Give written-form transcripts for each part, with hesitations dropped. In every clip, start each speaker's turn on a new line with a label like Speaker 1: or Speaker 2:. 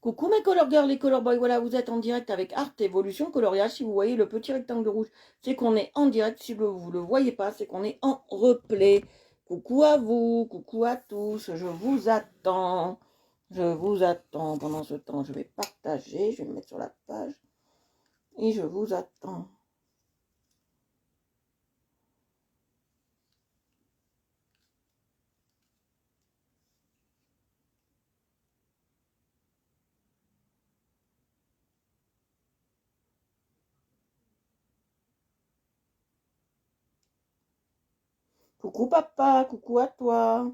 Speaker 1: Coucou mes color girls et color boys, voilà, vous êtes en direct avec Art Evolution Coloriage. Si vous voyez le petit rectangle rouge, c'est qu'on est en direct. Si vous ne le voyez pas, c'est qu'on est en replay. Coucou à vous, coucou à tous, je vous attends. Je vous attends. Pendant ce temps, je vais partager, je vais me mettre sur la page. Et je vous attends. Coucou papa, coucou à toi.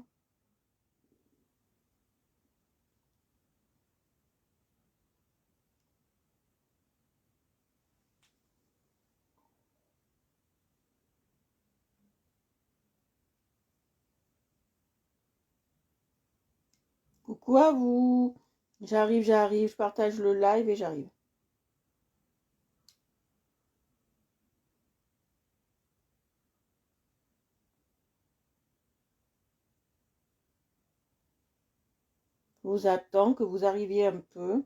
Speaker 1: Coucou à vous. J'arrive, je partage le live et j'arrive. Je vous attends que vous arriviez un peu.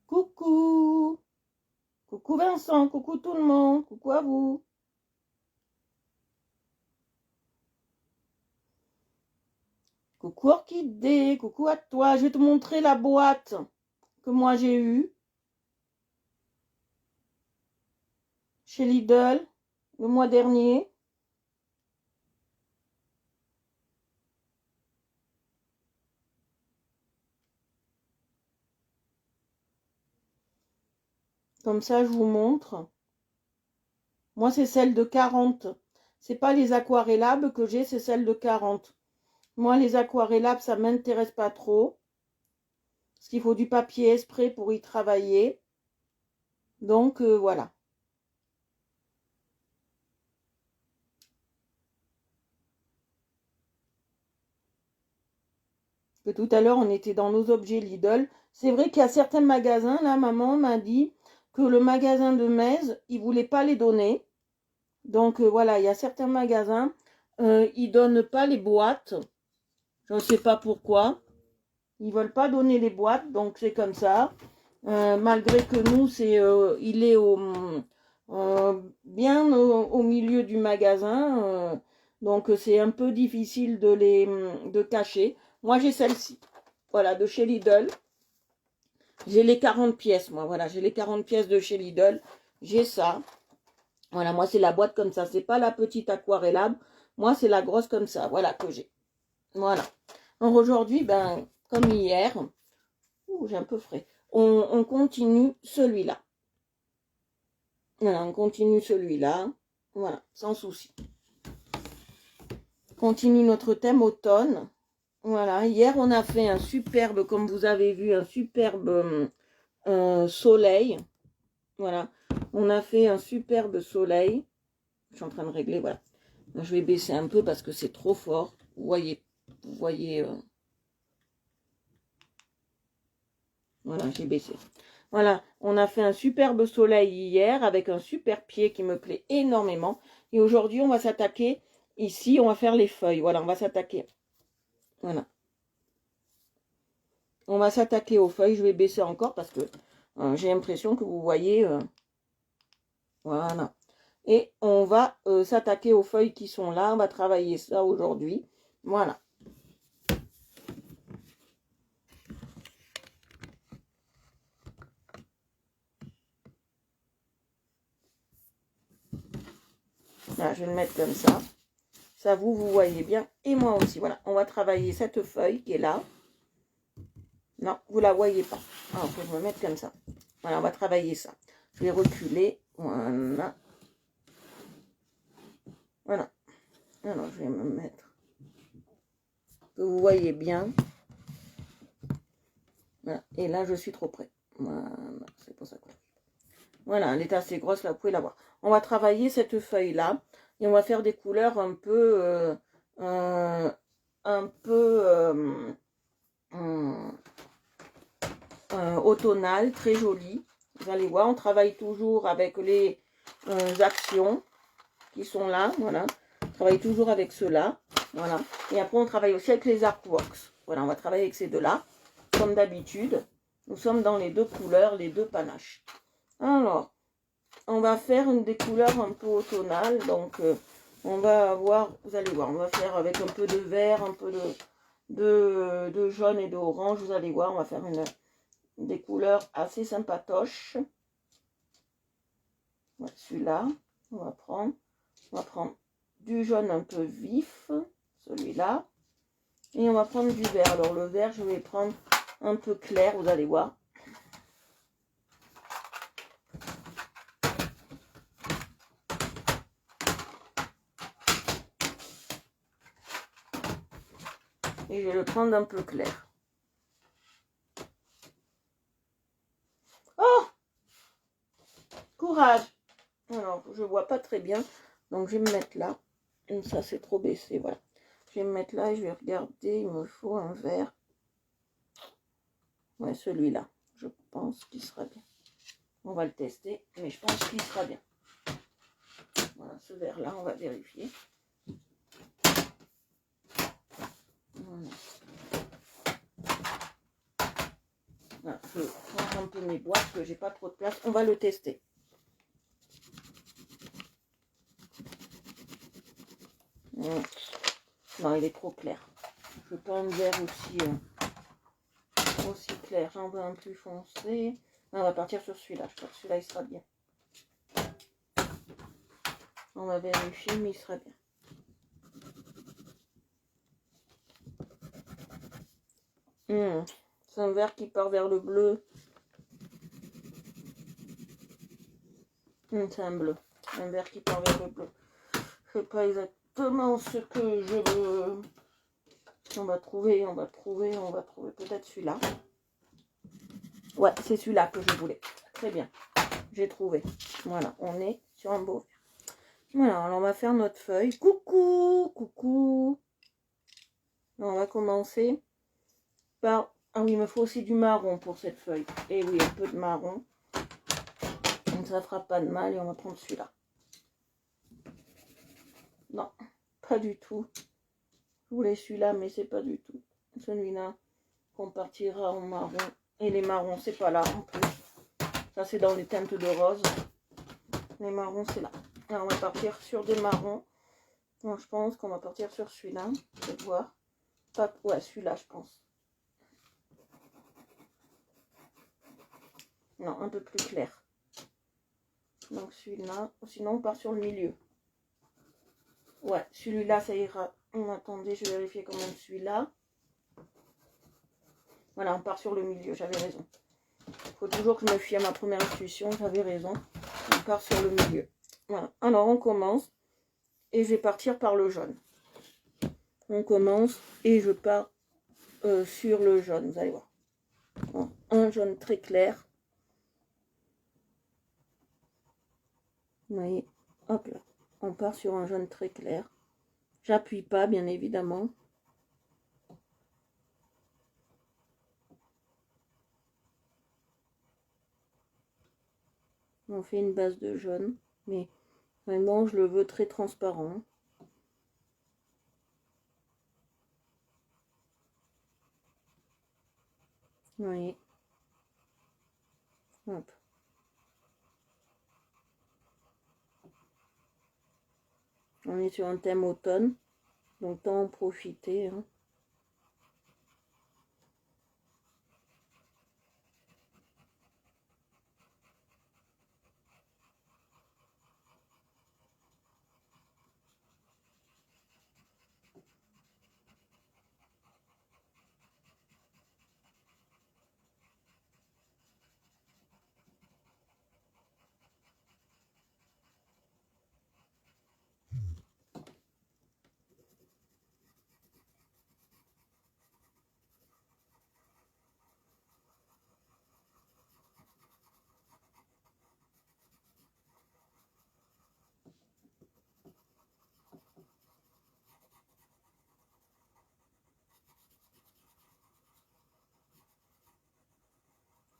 Speaker 1: Coucou. Coucou Vincent, coucou tout le monde, coucou à vous. Coucou Orchidée, coucou à toi. Je vais te montrer la boîte que moi j'ai eue chez Lidl le mois dernier. Comme ça, je vous montre. Moi, c'est celle de 40. C'est pas les aquarellables que j'ai, c'est celle de 40. Moi, les aquarellables, ça m'intéresse pas trop. Parce qu'il faut du papier esprit pour y travailler. Donc, voilà. Que tout à l'heure, on était dans nos objets Lidl. C'est vrai qu'il y a certains magasins, là, maman m'a dit que le magasin de Metz, il voulait pas les donner. Donc, voilà, il y a certains magasins, ils donnent pas les boîtes. Je ne sais pas pourquoi. Ils veulent pas donner les boîtes, donc c'est comme ça. Malgré que nous, il est bien au milieu du magasin. Donc, c'est un peu difficile de cacher. Moi, j'ai celle-ci. Voilà, de chez Lidl. J'ai les 40 pièces, moi. Voilà, j'ai les 40 pièces de chez Lidl. J'ai ça. Voilà, moi, c'est la boîte comme ça. C'est pas la petite aquarellable. Moi, c'est la grosse comme ça. Voilà, que j'ai. Voilà. Donc, aujourd'hui, ben, comme hier, j'ai un peu frais. On continue celui-là. Voilà, on continue celui-là. Voilà, sans souci. Continue notre thème automne. Voilà, hier, on a fait un superbe, comme vous avez vu, un superbe soleil. Voilà, on a fait un superbe soleil. Je suis en train de régler, voilà. Je vais baisser un peu parce que c'est trop fort. Vous voyez. Voilà, j'ai baissé. Voilà, on a fait un superbe soleil hier avec un super pied qui me plaît énormément. Et aujourd'hui, on va s'attaquer ici, on va faire les feuilles. Voilà, on va s'attaquer. Voilà. On va s'attaquer aux feuilles. Je vais baisser encore parce que j'ai l'impression que vous voyez. Voilà. Et on va s'attaquer aux feuilles qui sont là. On va travailler ça aujourd'hui. Voilà. Là, je vais le mettre comme ça. Ça, vous voyez bien. Et moi aussi. Voilà. On va travailler cette feuille qui est là. Non, vous la voyez pas. Alors, je vais me mettre comme ça. Voilà, on va travailler ça. Je vais reculer. Voilà. Alors, je vais me mettre, que vous voyez bien. Voilà. Et là, je suis trop près. Voilà, c'est pour ça que... Voilà, elle est assez grosse, là, vous pouvez la voir. On va travailler cette feuille-là. Et on va faire des couleurs un peu... un peu... automnales, très jolies. Vous allez voir, on travaille toujours avec les actions qui sont là. Voilà. On travaille toujours avec ceux-là. Voilà. Et après, on travaille aussi avec les artworks. Voilà, on va travailler avec ces deux-là. Comme d'habitude, nous sommes dans les deux couleurs, les deux panaches. Alors, on va faire des couleurs un peu automnales. Donc, on va avoir, vous allez voir, on va faire avec un peu de vert, un peu de jaune et d'orange. Vous allez voir, on va faire des couleurs assez sympatoches. Voilà, celui-là, on va prendre du jaune un peu vif, celui-là. Et on va prendre du vert. Alors, le vert, je vais prendre un peu clair, vous allez voir. Et je vais le prendre un peu clair. Oh! Courage! Alors, je vois pas très bien. Donc, je vais me mettre là. Comme ça, c'est trop baissé, voilà. Je vais me mettre là et je vais regarder. Il me faut un vert. Ouais, celui-là. Je pense qu'il sera bien. On va le tester, mais je pense qu'il sera bien. Voilà, ce vert-là, on va vérifier. Voilà. Voilà, je prends un peu mes boîtes, que j'ai pas trop de place. On va le tester. Non, il est trop clair. Je veux pas un vert aussi clair. J'en veux un plus foncé. On va partir sur celui-là. Je crois que celui-là, il sera bien. On va vérifier, mais il sera bien. C'est un vert qui part vers le bleu. C'est un bleu. Un vert qui part vers le bleu. Je sais pas exactement ce que je veux. On va trouver peut-être celui-là. Ouais, c'est celui-là que je voulais. Très bien. J'ai trouvé. Voilà, on est sur un beau vert. Voilà, alors on va faire notre feuille. Coucou, coucou. Alors, on va commencer par... Ah oui, il me faut aussi du marron pour cette feuille. Et oui, un peu de marron. Donc ça fera pas de mal et on va prendre celui-là. Non, pas du tout. Je voulais celui-là, mais c'est pas du tout. Celui-là, qu'on partira en marron. Et les marrons, c'est pas là en plus. Ça, c'est dans les teintes de rose. Les marrons, c'est là. Alors, on va partir sur des marrons. Donc, je pense qu'on va partir sur celui-là. Je vais voir. Pas... Ouais, celui-là, je pense. Non, un peu plus clair. Donc, celui-là. Sinon, on part sur le milieu. Ouais, celui-là, ça ira. Attendez, je vais vérifier quand même celui-là. Voilà, on part sur le milieu. J'avais raison. Il faut toujours que je me fie à ma première intuition. J'avais raison. On part sur le milieu. Voilà. Alors, on commence. Et je vais partir par le jaune. On commence et je pars sur le jaune. Vous allez voir. Alors, un jaune très clair. Vous voyez, hop là. On part sur un jaune très clair. J'appuie pas, bien évidemment. On fait une base de jaune, mais vraiment, je le veux très transparent. Vous voyez. Hop. On est sur un thème automne, donc tant en profiter. Hein.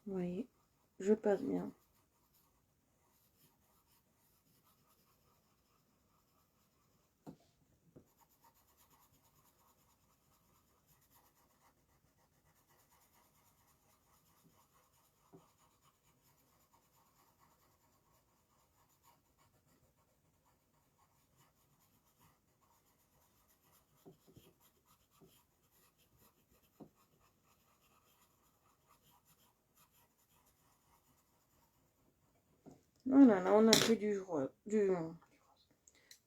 Speaker 1: Vous voyez, je passe bien. Voilà, là on a fait du jaune.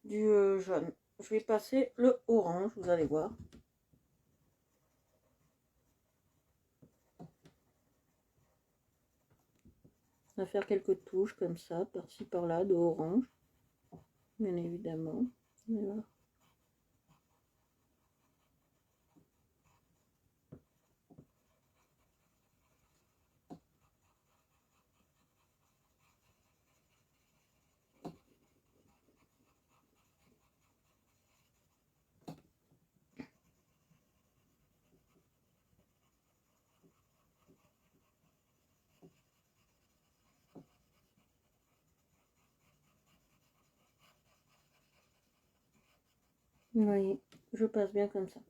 Speaker 1: Je vais passer le orange, vous allez voir. On va faire quelques touches comme ça, par-ci par-là, de orange, bien évidemment. Voilà. Vous voyez, je passe bien comme ça.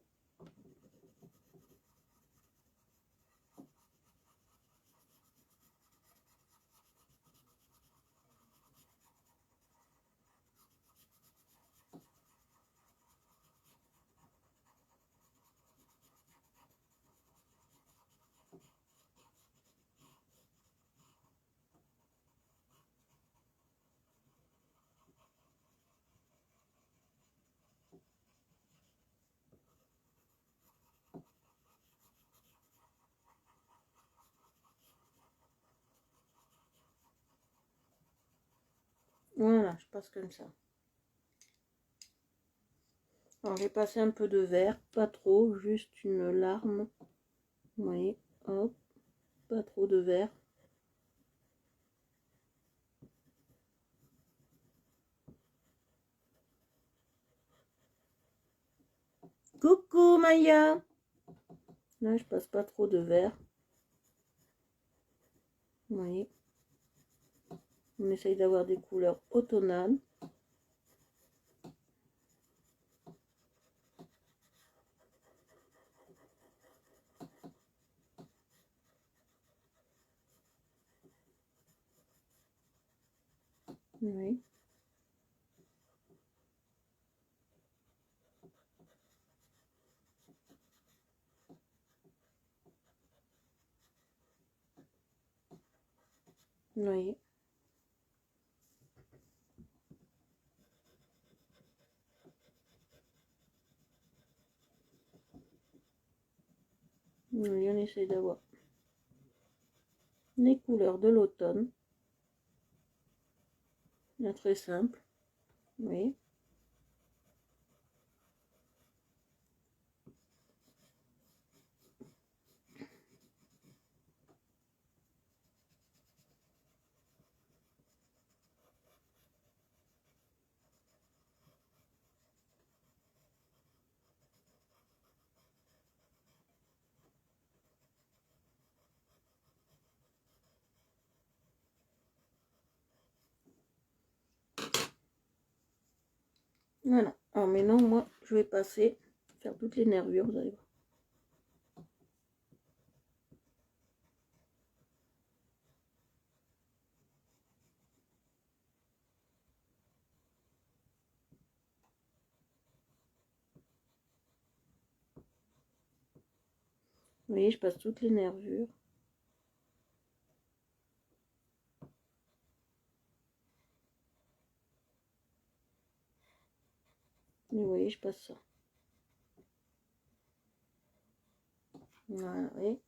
Speaker 1: Voilà, je passe comme ça. Alors, j'ai passé un peu de vert, pas trop, juste une larme. Vous voyez, hop, pas trop de vert. Coucou Maya! Là, je passe pas trop de vert. Vous voyez, on essaye d'avoir des couleurs automnales. Oui. Oui. Oui, on essaye d'avoir les couleurs de l'automne. Très simple. Oui. Voilà. Alors maintenant, moi, je vais passer, faire toutes les nervures, vous allez voir. Vous voyez, je passe toutes les nervures. Et vous voyez, je passe ça. Voilà, vous voyez,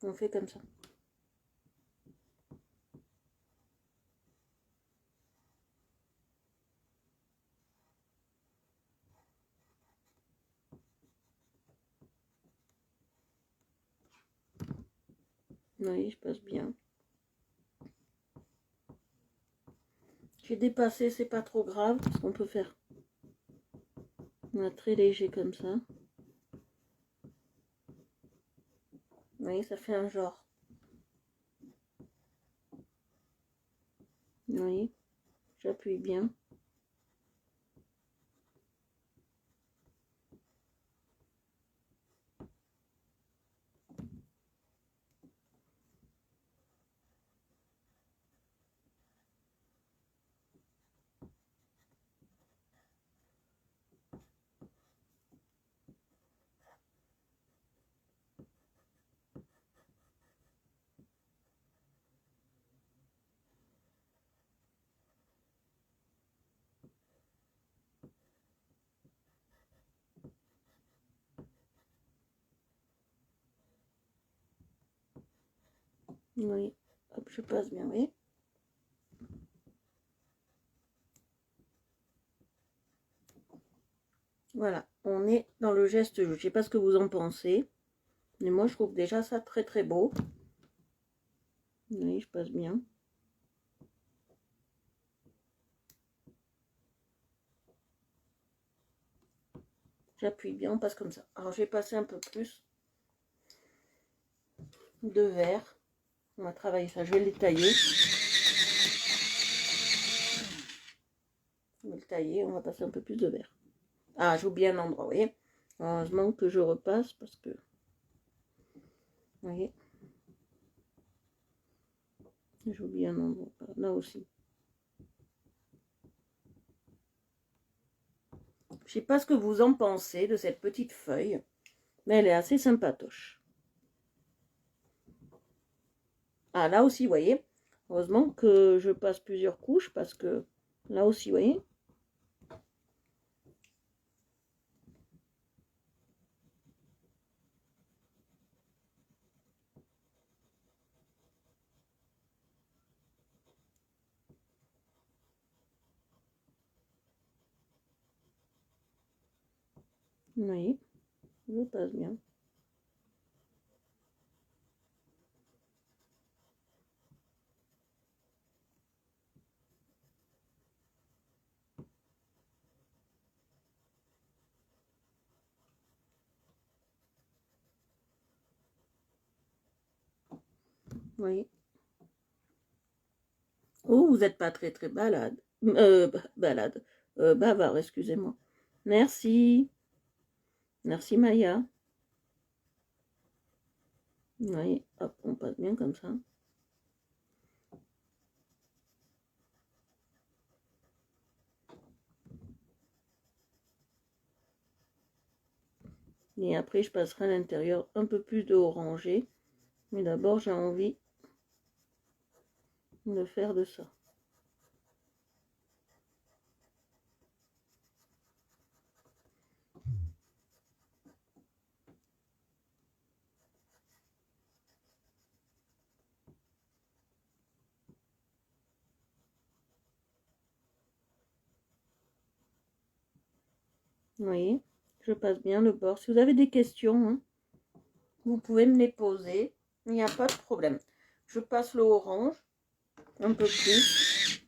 Speaker 1: on fait comme ça. Vous voyez, je passe bien. J'ai dépassé, c'est pas trop grave, parce qu'on peut faire très léger comme ça. Vous voyez, ça fait un genre. Oui, j'appuie bien. Oui, hop, je passe bien, oui. Voilà, on est dans le geste. Je ne sais pas ce que vous en pensez, mais moi je trouve déjà ça très très beau. Oui, je passe bien. J'appuie bien, on passe comme ça. Alors je vais passer un peu plus de verre. On va travailler ça, je vais les tailler. On va le tailler, on va passer un peu plus de verre. Ah, j'ai oublié un endroit, vous voyez. Heureusement que je repasse parce que... Vous voyez. J'ai oublié un endroit, là aussi. Je sais pas ce que vous en pensez de cette petite feuille, mais elle est assez sympatoche. Ah, là aussi, vous voyez. Heureusement que je passe plusieurs couches parce que là aussi, vous voyez. Oui, je passe bien. Oui. Oh, vous n'êtes pas très très balade. Balade. Bavard, excusez-moi. Merci. Merci Maya. Oui, hop, on passe bien comme ça. Et après, je passerai à l'intérieur un peu plus de orangé. Mais d'abord, j'ai envie de faire de ça. Vous voyez, je passe bien le bord. Si vous avez des questions, hein, vous pouvez me les poser. Il n'y a pas de problème. Je passe le orange un peu plus.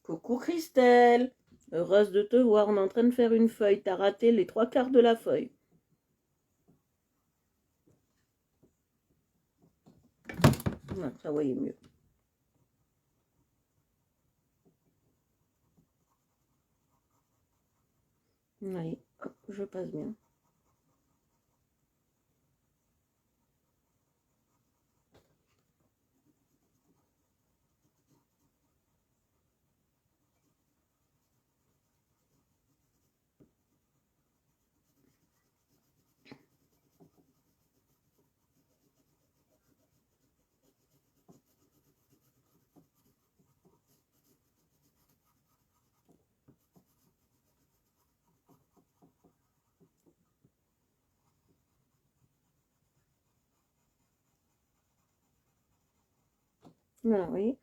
Speaker 1: Coucou Christelle, heureuse de te voir. On est en train de faire une feuille. T'as raté les 3/4 de la feuille. Voilà, ça voyez mieux. Oui, hop, je passe bien. Voilà, oui.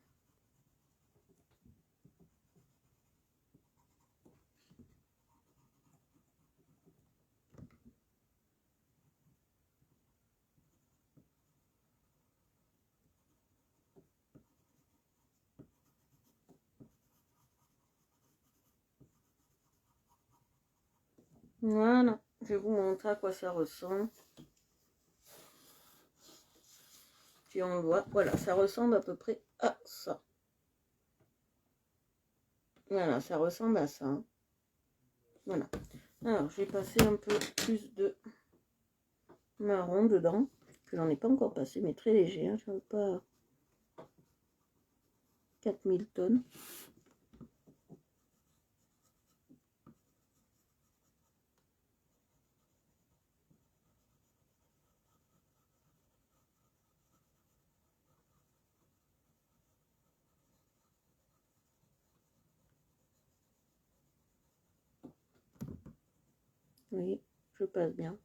Speaker 1: Voilà, je vais vous montrer à quoi ça ressemble. Si on le voit, voilà, ça ressemble à peu près à ça. Voilà, ça ressemble à ça. Voilà. Alors, je vais passer un peu plus de marron dedans. Que j'en ai pas encore passé, mais très léger. Hein, je ne veux pas 4000 tonnes. Oui, je passe bien.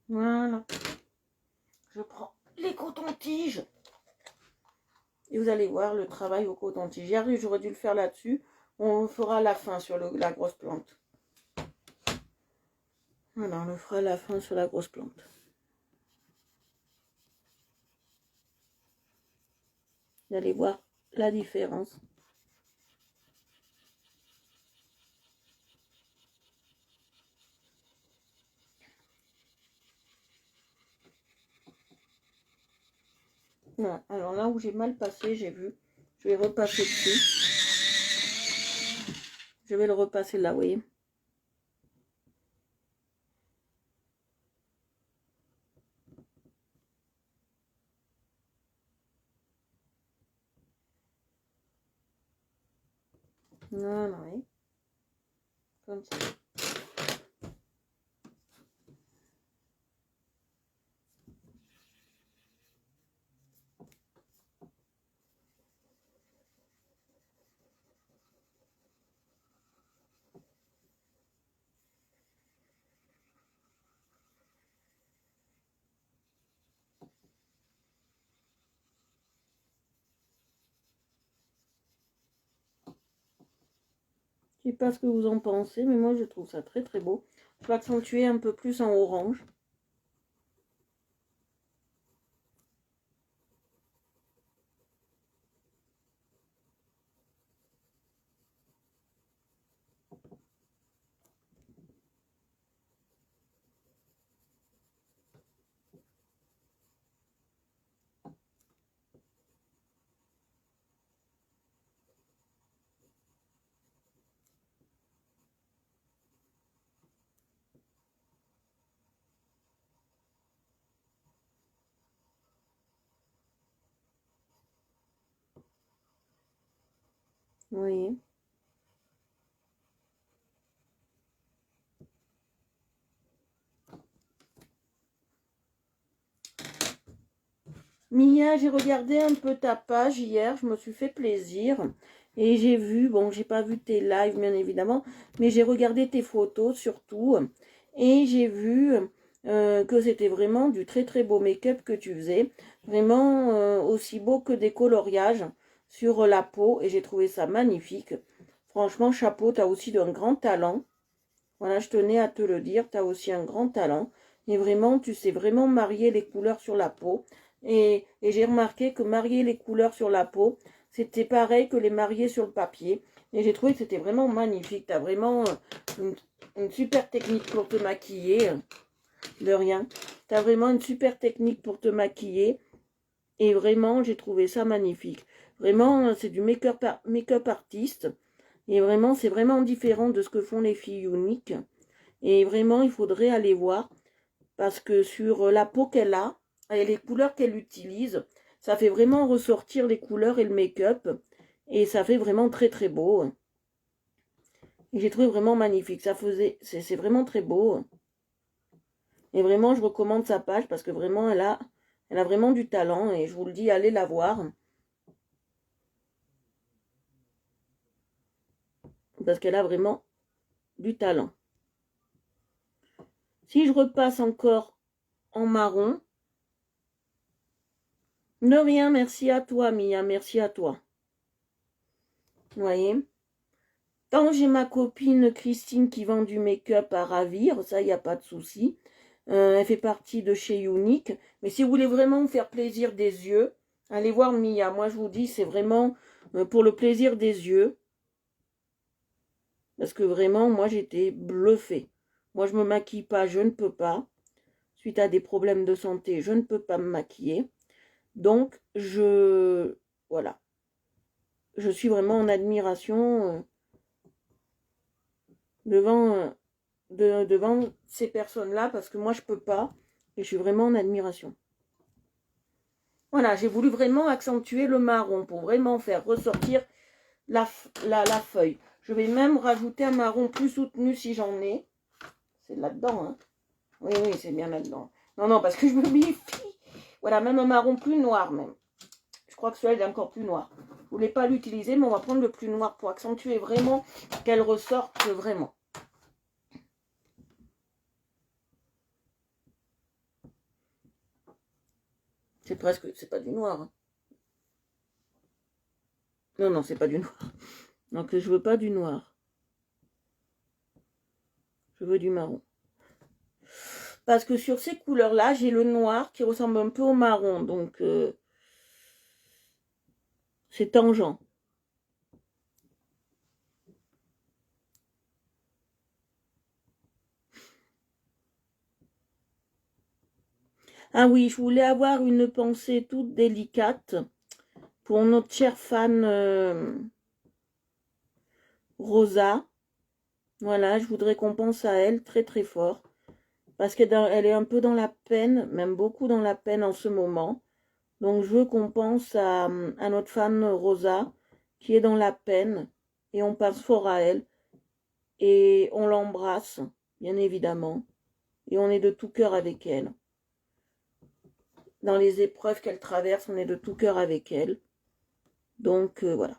Speaker 1: Voilà. Je prends les cotons-tiges. Et vous allez voir le travail au coton-tige. Hier, j'aurais dû le faire là-dessus. On le fera à la fin sur la grosse plante. Voilà, on le fera à la fin sur la grosse plante. Vous allez voir la différence. Voilà. Alors là où j'ai mal passé, j'ai vu. Je vais repasser dessus. Je vais le repasser là, vous voyez. Voilà, oui. Comme ça. Je ne sais pas ce que vous en pensez, mais moi je trouve ça très très beau. Je vais accentuer un peu plus en orange. Vous voyez. Mia, j'ai regardé un peu ta page hier, je me suis fait plaisir. Et j'ai vu, bon, j'ai pas vu tes lives bien évidemment, mais j'ai regardé tes photos surtout. Et j'ai vu que c'était vraiment du très très beau make-up que tu faisais. Vraiment aussi beau que des coloriages sur la peau. Et j'ai trouvé ça magnifique. Franchement, chapeau, tu as aussi un grand talent. Voilà, je tenais à te le dire, tu as aussi un grand talent. Et vraiment, tu sais vraiment marier les couleurs sur la peau. Et j'ai remarqué que marier les couleurs sur la peau, c'était pareil que les marier sur le papier. Et j'ai trouvé que c'était vraiment magnifique. Tu as vraiment une super technique pour te maquiller. De rien. Tu as vraiment une super technique pour te maquiller. Et vraiment, j'ai trouvé ça magnifique. Vraiment, c'est du make-up artiste. Et vraiment, c'est vraiment différent de ce que font les filles uniques. Et vraiment, il faudrait aller voir. Parce que sur la peau qu'elle a, et les couleurs qu'elle utilise, ça fait vraiment ressortir les couleurs et le make-up. Et ça fait vraiment très très beau. Et j'ai trouvé vraiment magnifique. C'est vraiment très beau. Et vraiment, je recommande sa page parce que vraiment, elle a vraiment du talent. Et je vous le dis, allez la voir. Parce qu'elle a vraiment du talent. Si je repasse encore en marron. De rien, merci à toi, Mia. Merci à toi. Vous voyez? Tant j'ai ma copine Christine qui vend du make-up à ravir, ça, il n'y a pas de souci. Elle fait partie de chez Unique. Mais si vous voulez vraiment vous faire plaisir des yeux, allez voir Mia. Moi, je vous dis, c'est vraiment pour le plaisir des yeux. Parce que vraiment, moi, j'étais bluffée. Moi, je me maquille pas, je ne peux pas. Suite à des problèmes de santé, je ne peux pas me maquiller. Donc, voilà. Je suis vraiment en admiration devant ces personnes-là, parce que moi, je peux pas. Et je suis vraiment en admiration. Voilà, j'ai voulu vraiment accentuer le marron pour vraiment faire ressortir la feuille. Je vais même rajouter un marron plus soutenu si j'en ai. C'est là-dedans, hein. Oui, oui, c'est bien là-dedans. Non, non, parce que je me méfie. Voilà, même un marron plus noir, même. Je crois que celui-là est encore plus noir. Je ne voulais pas l'utiliser, mais on va prendre le plus noir pour accentuer vraiment qu'elle ressorte vraiment. C'est presque, c'est pas du noir. Hein. Non, non, c'est pas du noir. Donc, je veux pas du noir. Je veux du marron. Parce que sur ces couleurs-là, j'ai le noir qui ressemble un peu au marron. Donc, c'est tangent. Ah oui, je voulais avoir une pensée toute délicate pour notre chère fan Rosa. Voilà, je voudrais qu'on pense à elle très très fort. Parce qu'elle est un peu dans la peine, même beaucoup dans la peine en ce moment. Donc je veux qu'on pense à notre fan Rosa, qui est dans la peine. Et on passe fort à elle. Et on l'embrasse, bien évidemment. Et on est de tout cœur avec elle. Dans les épreuves qu'elle traverse, on est de tout cœur avec elle. Donc voilà.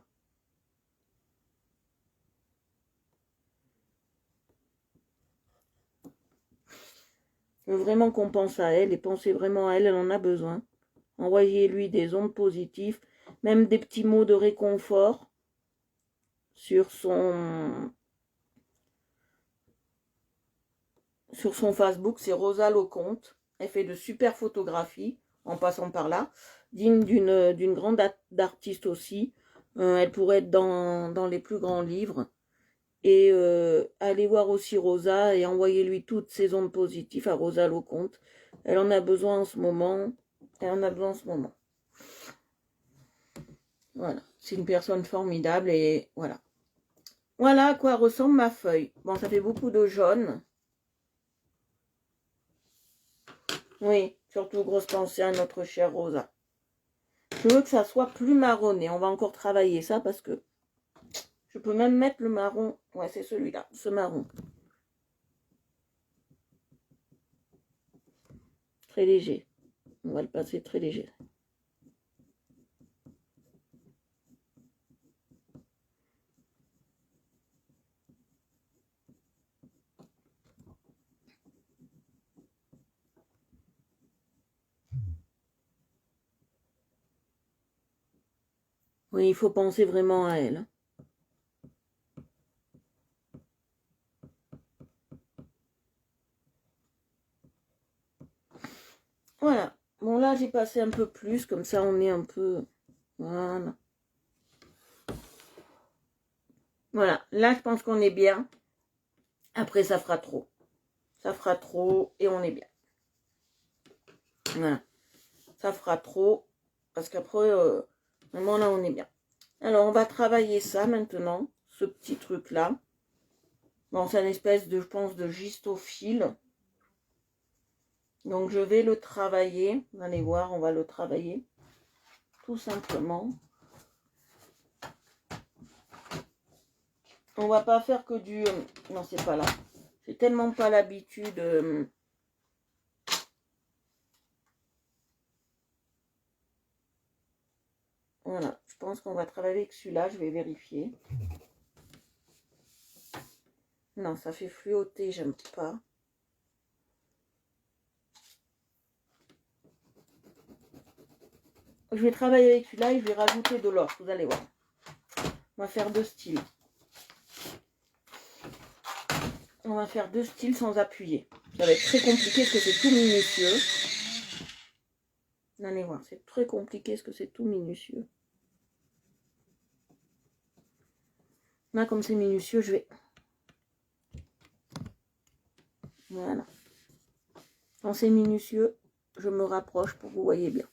Speaker 1: Je veux vraiment qu'on pense à elle et pensez vraiment à elle, elle en a besoin. Envoyez-lui des ondes positives, même des petits mots de réconfort sur son Facebook, c'est Rosa Lecomte. Elle fait de super photographies, en passant par là, digne d'une grande artiste aussi. Elle pourrait être dans les plus grands livres. Et allez voir aussi Rosa et envoyez-lui toutes ses ondes positives à Rosa Lecomte. Elle en a besoin en ce moment. Elle en a besoin en ce moment. Voilà, c'est une personne formidable et voilà. Voilà à quoi ressemble ma feuille. Bon, ça fait beaucoup de jaune. Oui, surtout grosse pensée à notre chère Rosa. Je veux que ça soit plus marronné. On va encore travailler ça parce que je peux même mettre le marron. Ouais, c'est celui-là, ce marron. Très léger. On va le passer très léger. Oui, il faut penser vraiment à elle. Voilà. Bon, là, j'ai passé un peu plus. Comme ça, on est un peu... Voilà. Voilà. Là, je pense qu'on est bien. Après, ça fera trop. Ça fera trop et on est bien. Voilà. Ça fera trop. Parce qu'après, vraiment, là, on est bien. Alors, on va travailler ça maintenant. Ce petit truc-là. Bon, c'est une espèce de, je pense, de gistophile. Donc, je vais le travailler. Vous allez voir, on va le travailler. Tout simplement. On va pas faire que du... non, c'est pas là. J'ai tellement pas l'habitude... Voilà, je pense qu'on va travailler avec celui-là. Je vais vérifier. Non, ça fait fluoter, j'aime pas. Je vais travailler avec celui-là et je vais rajouter de l'or. Vous allez voir. On va faire deux styles. On va faire 2 styles sans appuyer. Ça va être très compliqué parce que c'est tout minutieux. Vous allez voir, c'est très compliqué parce que c'est tout minutieux. Là, comme c'est minutieux, je vais... Voilà. Quand c'est minutieux, je me rapproche pour que vous voyez bien.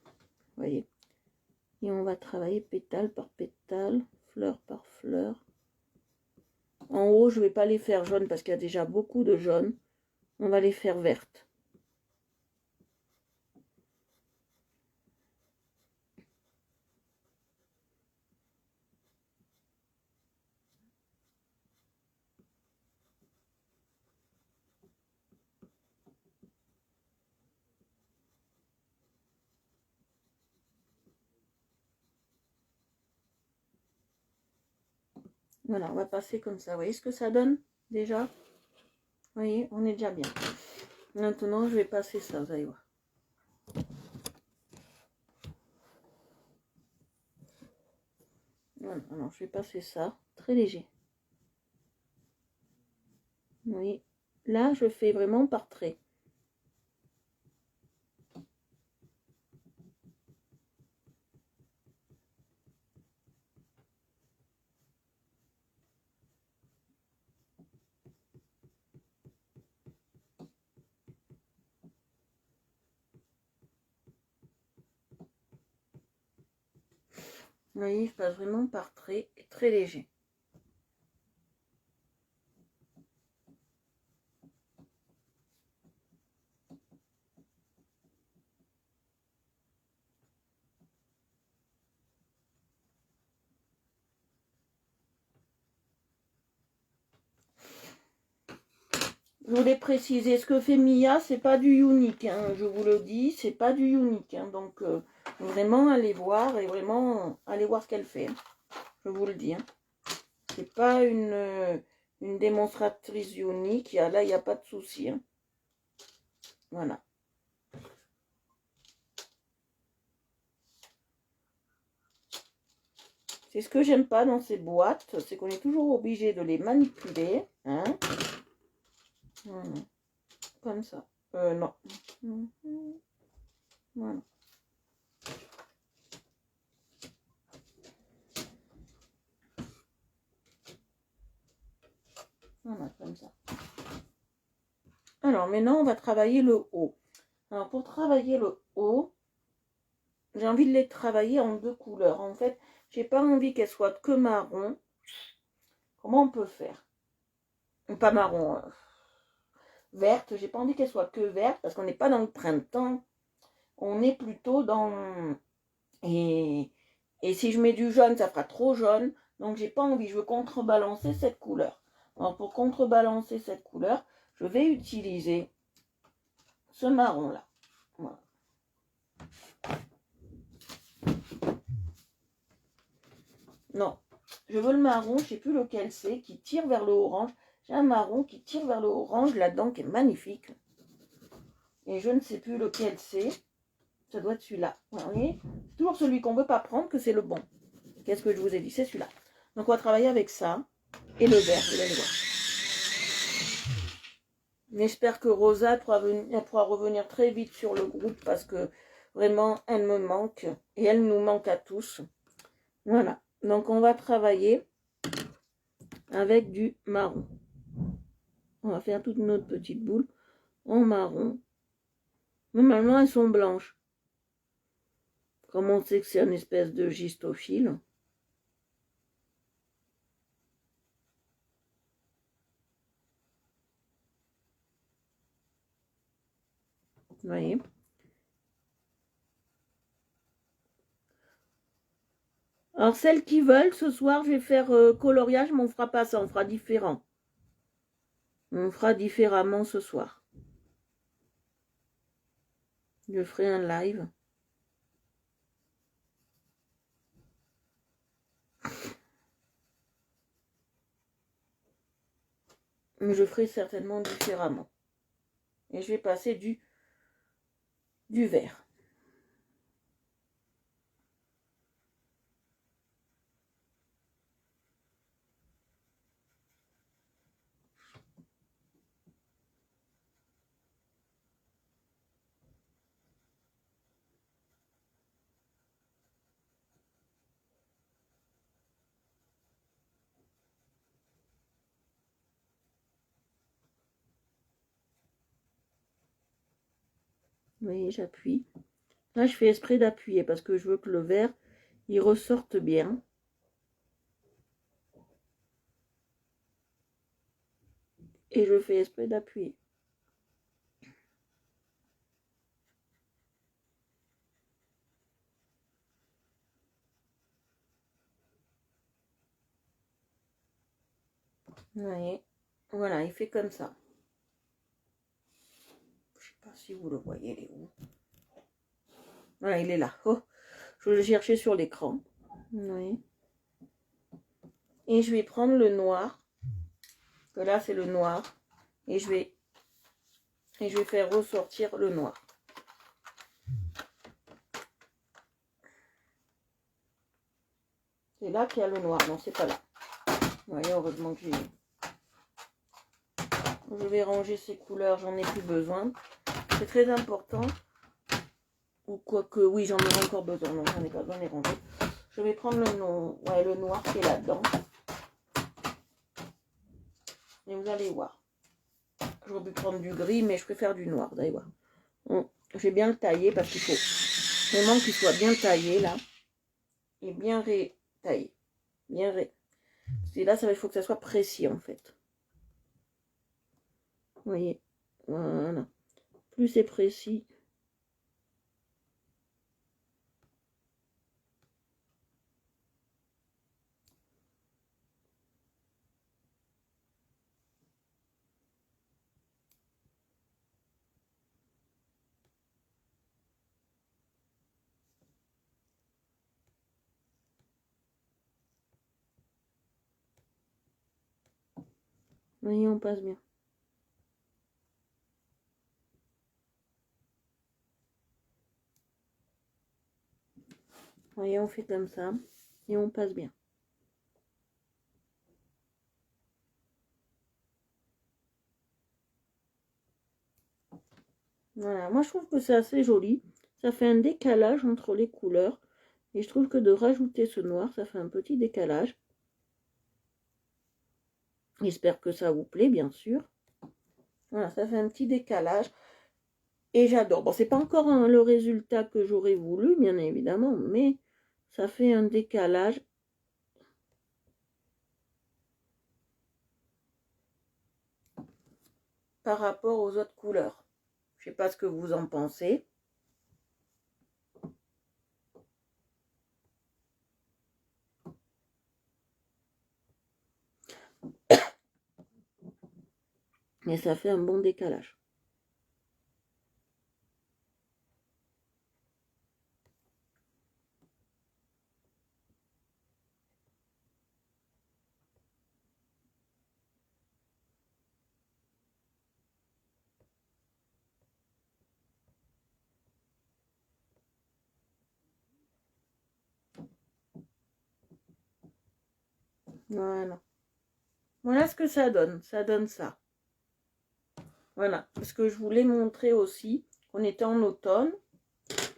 Speaker 1: Vous voyez. Et on va travailler pétale par pétale, fleur par fleur. En haut, je ne vais pas les faire jaunes parce qu'il y a déjà beaucoup de jaunes. On va les faire vertes. Voilà, on va passer comme ça. Vous voyez ce que ça donne déjà? Vous voyez, on est déjà bien. Maintenant, je vais passer ça, vous allez voir. Voilà, alors je vais passer ça, très léger. Vous voyez, là, je fais vraiment par trait. Vous voyez, je passe vraiment par trait, très léger. Je voulais préciser, ce que fait Mia, c'est pas du unique, hein, je vous le dis, c'est pas du unique. Hein, donc, vraiment, allez voir et vraiment, allez voir ce qu'elle fait. Hein, je vous le dis. Hein. C'est pas une démonstratrice unique, là, il n'y a pas de souci. Hein. Voilà. C'est ce que j'aime pas dans ces boîtes, c'est qu'on est toujours obligé de les manipuler. Hein. Voilà. Comme ça. Non. Voilà. Voilà, comme ça. Alors, maintenant, on va travailler le haut. Alors, pour travailler le haut, j'ai envie de les travailler en 2 couleurs. En fait, j'ai pas envie qu'elles soient que marron. Comment on peut faire? Pas marron, verte. J'ai pas envie qu'elles soient que vertes parce qu'on n'est pas dans le printemps. On est plutôt dans... Et si je mets du jaune, ça fera trop jaune. Donc, j'ai pas envie. Je veux contrebalancer cette couleur. Alors, pour contrebalancer cette couleur, je vais utiliser ce marron-là. Voilà. Non, je veux le marron, je ne sais plus lequel c'est, qui tire vers le orange. J'ai un marron qui tire vers le orange là-dedans, qui est magnifique. Et je ne sais plus lequel c'est. Ça doit être celui-là. Vous voyez, c'est toujours celui qu'on ne veut pas prendre que c'est le bon. Qu'est-ce que je vous ai dit? C'est celui-là. Donc, on va travailler avec ça. Et le vert, vous allez voir. J'espère que Rosa pourra revenir très vite sur le groupe parce que vraiment, elle me manque. Et elle nous manque à tous. Voilà. Donc, on va travailler avec du marron. On va faire toute notre petite boule en marron. Normalement, elles sont blanches. Comme on sait que c'est une espèce de gistophile. Vous voyez? Alors, celles qui veulent, ce soir, je vais faire coloriage, mais on ne fera pas ça, on fera différent. On fera différemment ce soir. Je ferai un live. Mais je ferai certainement différemment. Et je vais passer du vert. voyez, j'appuie. Là, je fais exprès d'appuyer parce que je veux que le vert, il ressorte bien. Et je fais exprès d'appuyer. Vous voyez, voilà, il fait comme ça. Je sais pas si vous le voyez, il est où? Voilà, il est là. Oh, je vais le chercher sur l'écran. Vous voyez. Et je vais prendre le noir. Que là, c'est le noir. Et je vais faire ressortir le noir. C'est là qu'il y a le noir. Non, c'est pas là. Vous voyez, heureusement que j'ai... Je vais ranger ces couleurs, j'en ai plus besoin. C'est très important. Ou quoique, oui, j'en aurai encore besoin. Non, j'en ai pas besoin de les ranger. Je vais prendre le noir qui est là-dedans. Et vous allez voir. J'aurais pu prendre du gris, mais je préfère du noir, vous allez voir. Je vais bien le tailler parce qu'il faut vraiment qu'il soit bien taillé, là. Et bien taillé. Bien Et là, il faut que ça soit précis, en fait. Vous voyez. Voilà. Plus c'est précis. Vous voyez, on passe bien. Vous voyez, on fait comme ça. Et on passe bien. Voilà, moi je trouve que c'est assez joli. Ça fait un décalage entre les couleurs. Et je trouve que de rajouter ce noir, ça fait un petit décalage. J'espère que ça vous plaît, bien sûr. Voilà, ça fait un petit décalage. Et j'adore. Bon, c'est pas encore le résultat que j'aurais voulu, bien évidemment, mais ça fait un décalage. Par rapport aux autres couleurs. Je sais pas ce que vous en pensez. Mais ça fait un bon décalage. Voilà. Voilà ce que ça donne. Ça donne ça. Voilà. Parce que je voulais montrer aussi qu'on était en automne.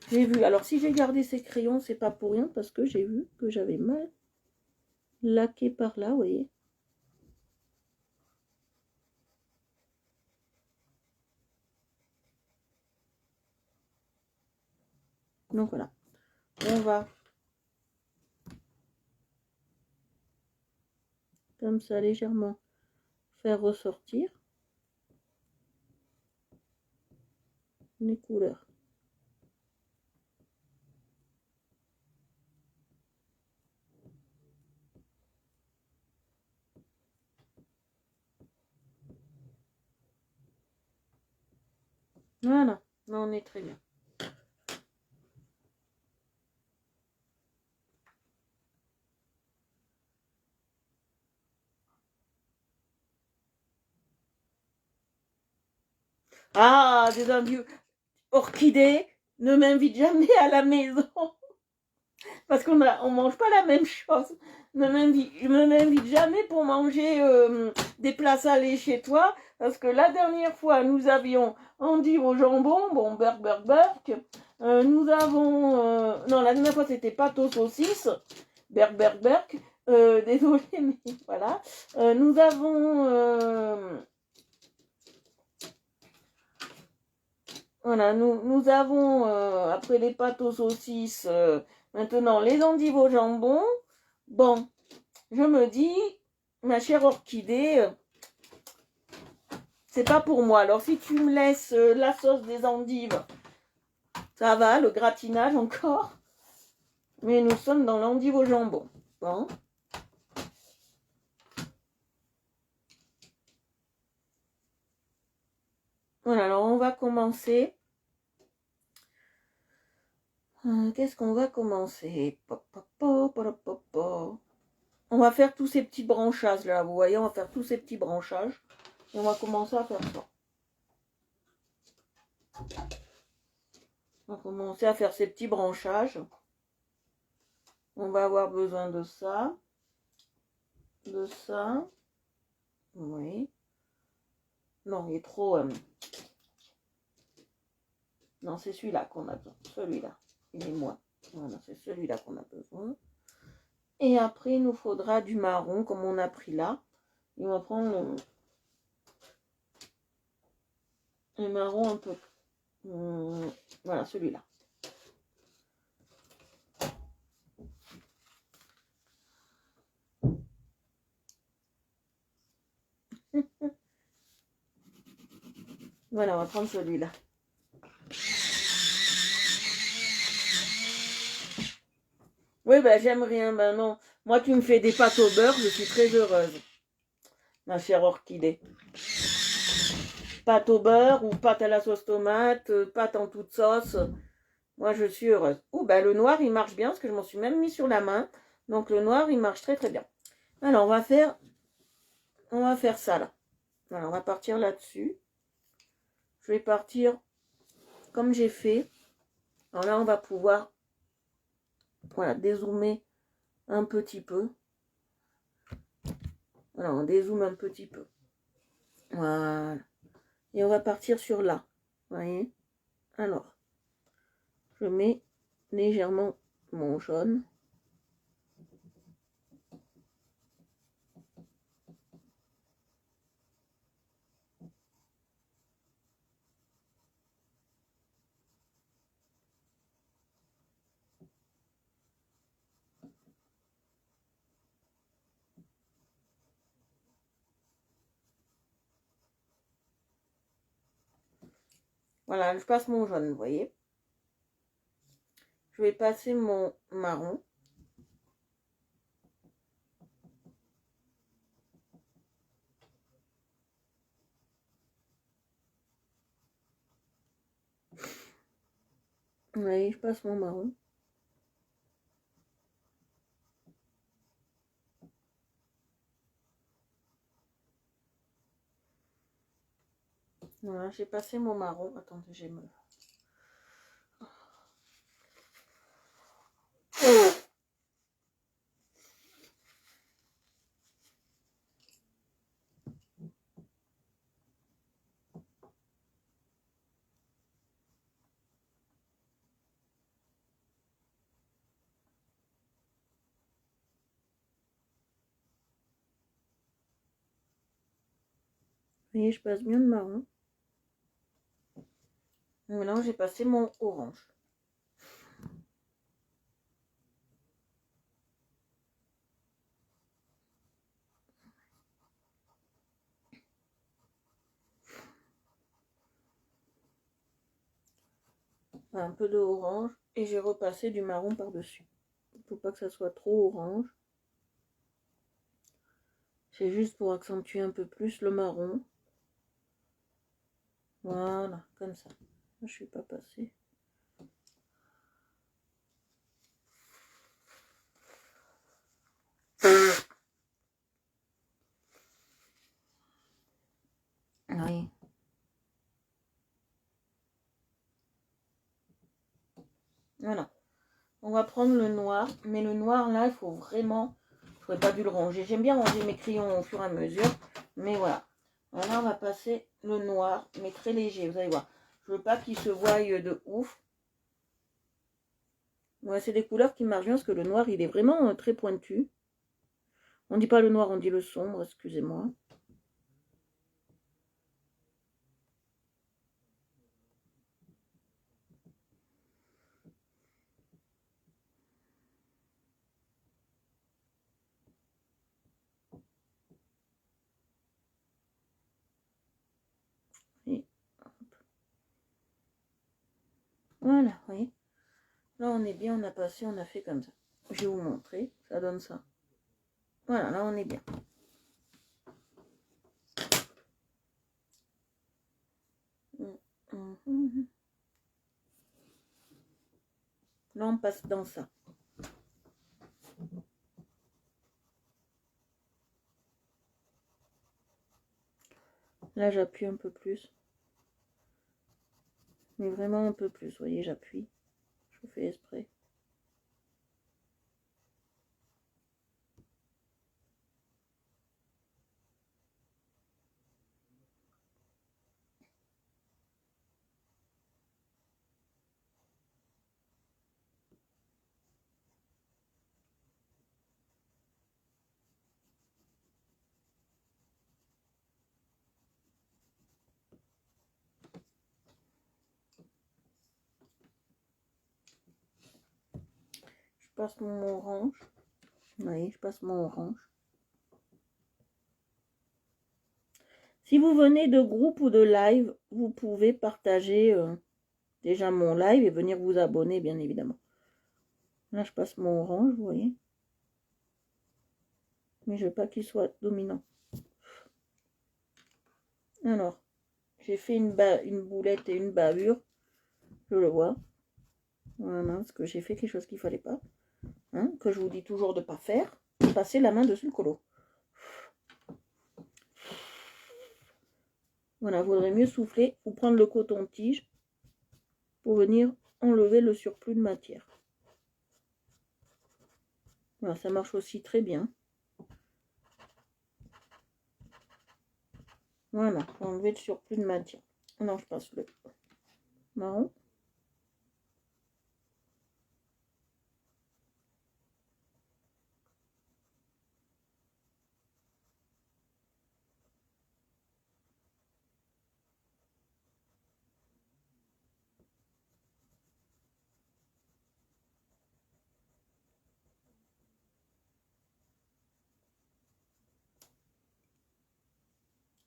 Speaker 1: J'ai vu. Alors, si j'ai gardé ces crayons, c'est pas pour rien parce que j'ai vu que j'avais mal laqué par là, vous voyez. Donc voilà. On va comme ça légèrement faire ressortir les couleurs. Voilà, là on est très bien. Ah, des envieux. Orchidée, ne m'invite jamais à la maison. Parce qu'on mange pas la même chose. Ne m'invite jamais pour manger des plats salés chez toi. Parce que la dernière fois, nous avions endive au jambon, bon, burk. Nous avons... non, la dernière fois, c'était pâte aux saucisses, burk. Désolé, mais voilà. Nous avons... Voilà, nous avons, après les pâtes aux saucisses, maintenant les endives au jambon. Bon, je me dis, ma chère orchidée, c'est pas pour moi. Alors, si tu me laisses la sauce des endives, ça va, le gratinage encore. Mais nous sommes dans l'endive au jambon. Bon. Voilà, alors on va commencer. Qu'est-ce qu'on va commencer? On va faire tous ces petits branchages là, vous voyez, on va faire tous ces petits branchages. Et on va commencer à faire ça. On va commencer à faire ces petits branchages. On va avoir besoin de ça. De ça. Oui. Non, il est trop... Non, c'est celui-là qu'on a besoin. Celui-là. Il est moins. Voilà, c'est celui-là qu'on a besoin. Et après, il nous faudra du marron, comme on a pris là. Et on va prendre le marron un peu. Voilà, celui-là. Voilà, on va prendre celui-là. Oui, ben j'aime rien, ben non. Moi, tu me fais des pâtes au beurre, je suis très heureuse. Ma chère orchidée. Pâte au beurre ou pâte à la sauce tomate, pâte en toute sauce. Moi, je suis heureuse. Ouh, ben le noir, il marche bien parce que je m'en suis même mis sur la main. Donc, le noir, il marche très, très bien. Alors, on va faire ça, là. Alors, on va partir là-dessus. Je vais partir comme j'ai fait. Alors là, on va pouvoir, voilà, dézoomer un petit peu. Voilà, on dézoome un petit peu. Voilà. Et on va partir sur là. Vous voyez? Alors, je mets légèrement mon jaune. Voilà, je passe mon jaune, vous voyez. Je vais passer mon marron. Vous voyez, je passe mon marron. Voilà, j'ai passé mon marron. Attendez, j'ai me... Vous voyez, je passe bien le marron. Maintenant, j'ai passé mon orange. Un peu de orange et j'ai repassé du marron par-dessus. Il ne faut pas que ça soit trop orange. C'est juste pour accentuer un peu plus le marron. Voilà, comme ça. Je ne suis pas passée. Oui. Voilà. On va prendre le noir. Mais le noir, là, il faut vraiment... Je n'aurais pas dû le ranger. J'aime bien ranger mes crayons au fur et à mesure. Mais voilà. Voilà, on va passer le noir, mais très léger. Vous allez voir. Je veux pas qu'il se voie de ouf. Ouais, c'est des couleurs qui marchent bien parce que le noir, il est vraiment très pointu. On dit pas le noir, on dit le sombre, excusez-moi. Voilà, vous voyez. Là, on est bien, on a passé, on a fait comme ça. Je vais vous montrer, ça donne ça. Voilà, là, on est bien. Là, on passe dans ça. Là, j'appuie un peu plus. Mais vraiment un peu plus, vous voyez, j'appuie. Je fais exprès. Je passe mon orange. Vous voyez, je passe mon orange. Si vous venez de groupe ou de live, vous pouvez partager déjà mon live et venir vous abonner, bien évidemment. Là, je passe mon orange, vous voyez. Mais je veux pas qu'il soit dominant. Alors, j'ai fait une boulette et une bavure. Je le vois. Voilà, parce que j'ai fait quelque chose qu'il fallait pas. Hein, que je vous dis toujours de ne pas faire. Passer la main dessus le colo. Voilà, il vaudrait mieux souffler ou prendre le coton-tige pour venir enlever le surplus de matière. Voilà, ça marche aussi très bien. Voilà, pour enlever le surplus de matière. Non, je passe le marron.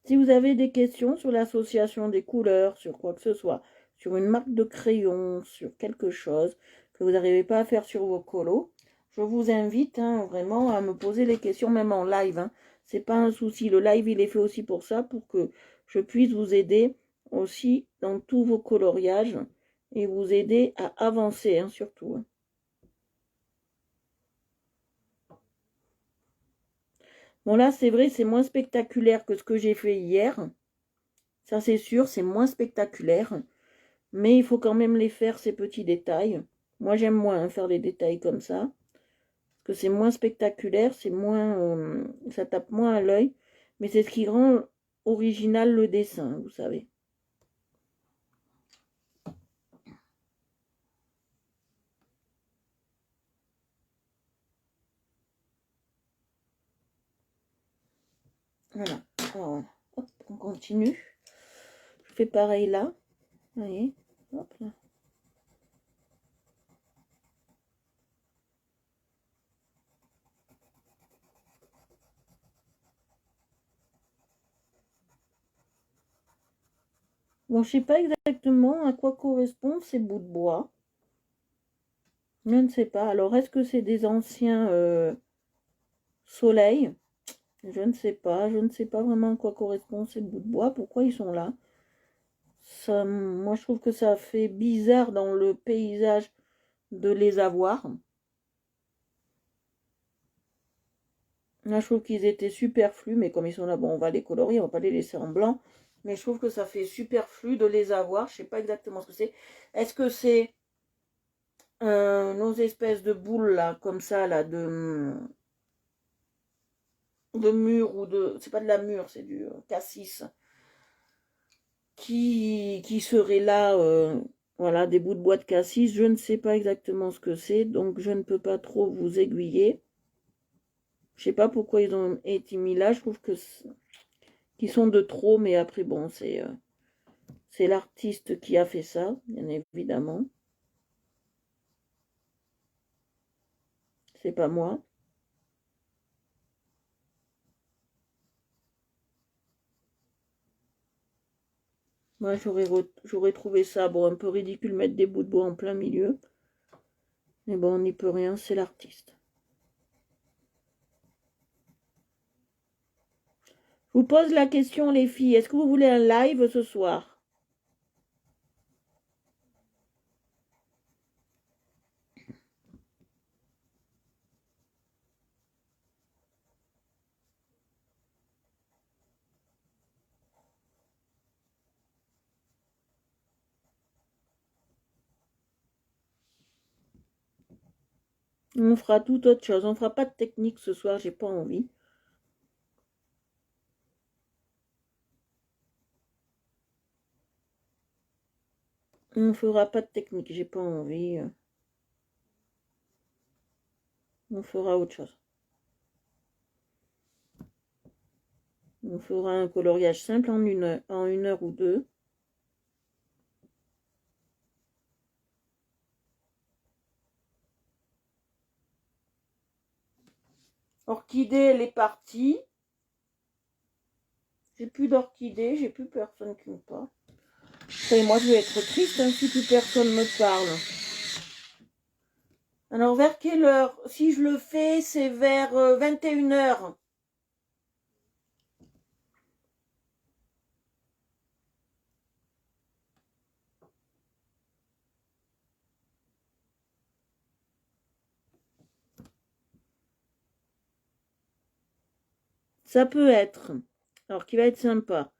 Speaker 1: Si vous avez des questions sur l'association des couleurs, sur quoi que ce soit, sur une marque de crayon, sur quelque chose que vous n'arrivez pas à faire sur vos colos, je vous invite vraiment à me poser les questions, même en live. Hein. C'est pas un souci. Le live, il est fait aussi pour ça, pour que je puisse vous aider aussi dans tous vos coloriages et vous aider à avancer, hein, surtout. Hein. Bon, là, c'est vrai, c'est moins spectaculaire que ce que j'ai fait hier. Ça, c'est sûr, c'est moins spectaculaire. Mais il faut quand même les faire, ces petits détails. Moi, j'aime moins faire des détails comme ça. Parce que c'est moins spectaculaire, c'est moins, ça tape moins à l'œil. Mais c'est ce qui rend original le dessin, vous savez. Voilà. Alors, hop, on continue. Je fais pareil là. Vous voyez, hop là. Bon, je sais pas exactement à quoi correspondent ces bouts de bois. Je ne sais pas. Alors, est-ce que c'est des anciens soleils? Je ne sais pas. Je ne sais pas vraiment à quoi correspondent ces bouts de bois. Pourquoi ils sont là? Ça, moi, je trouve que ça fait bizarre dans le paysage de les avoir. Là, je trouve qu'ils étaient superflus, mais comme ils sont là, bon, on va les colorier, on va pas les laisser en blanc. Mais je trouve que ça fait superflu de les avoir. Je sais pas exactement ce que c'est. Est-ce que c'est nos espèces de boules là, comme ça, là, de mur ou de... C'est pas de la mûre, c'est du cassis. Qui serait là, voilà, des bouts de bois de cassis. Je ne sais pas exactement ce que c'est, donc je ne peux pas trop vous aiguiller. Je sais pas pourquoi ils ont été mis là. Je trouve que qu'ils sont de trop, mais après bon, c'est l'artiste qui a fait ça, bien évidemment. C'est pas moi. Moi, j'aurais trouvé ça, bon, un peu ridicule, mettre des bouts de bois en plein milieu. Mais bon, on n'y peut rien, c'est l'artiste. Je vous pose la question, les filles. Est-ce que vous voulez un live ce soir? On fera tout autre chose. On fera pas de technique ce soir, j'ai pas envie. On fera pas de technique, j'ai pas envie. On fera autre chose. On fera un coloriage simple en une heure ou deux. Orchidée, elle est partie. J'ai plus d'orchidée, j'ai plus personne qui me parle. Et moi, je vais être triste hein, si plus personne me parle. Alors, vers quelle heure? Si je le fais, c'est vers 21h. Ça peut être, alors qui va être sympa,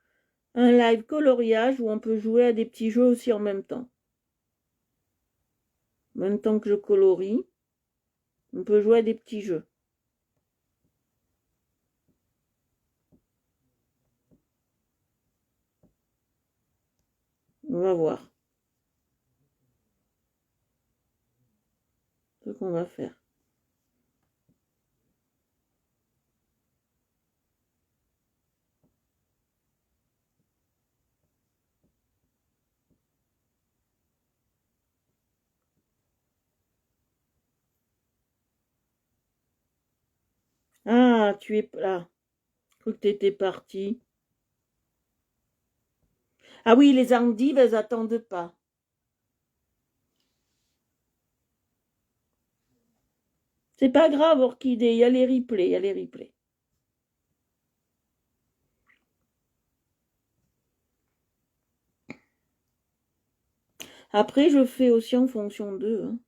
Speaker 1: un live coloriage où on peut jouer à des petits jeux aussi en même temps. En même temps que je colorie, on peut jouer à des petits jeux. On va voir ce qu'on va faire. Ah, tu es là. Je crois que tu étais parti. Ah oui, les endives, elles attendent pas. C'est pas grave, Orchidée, il y a les replays, il y a les replays. Après, je fais aussi en fonction d'eux. Hein.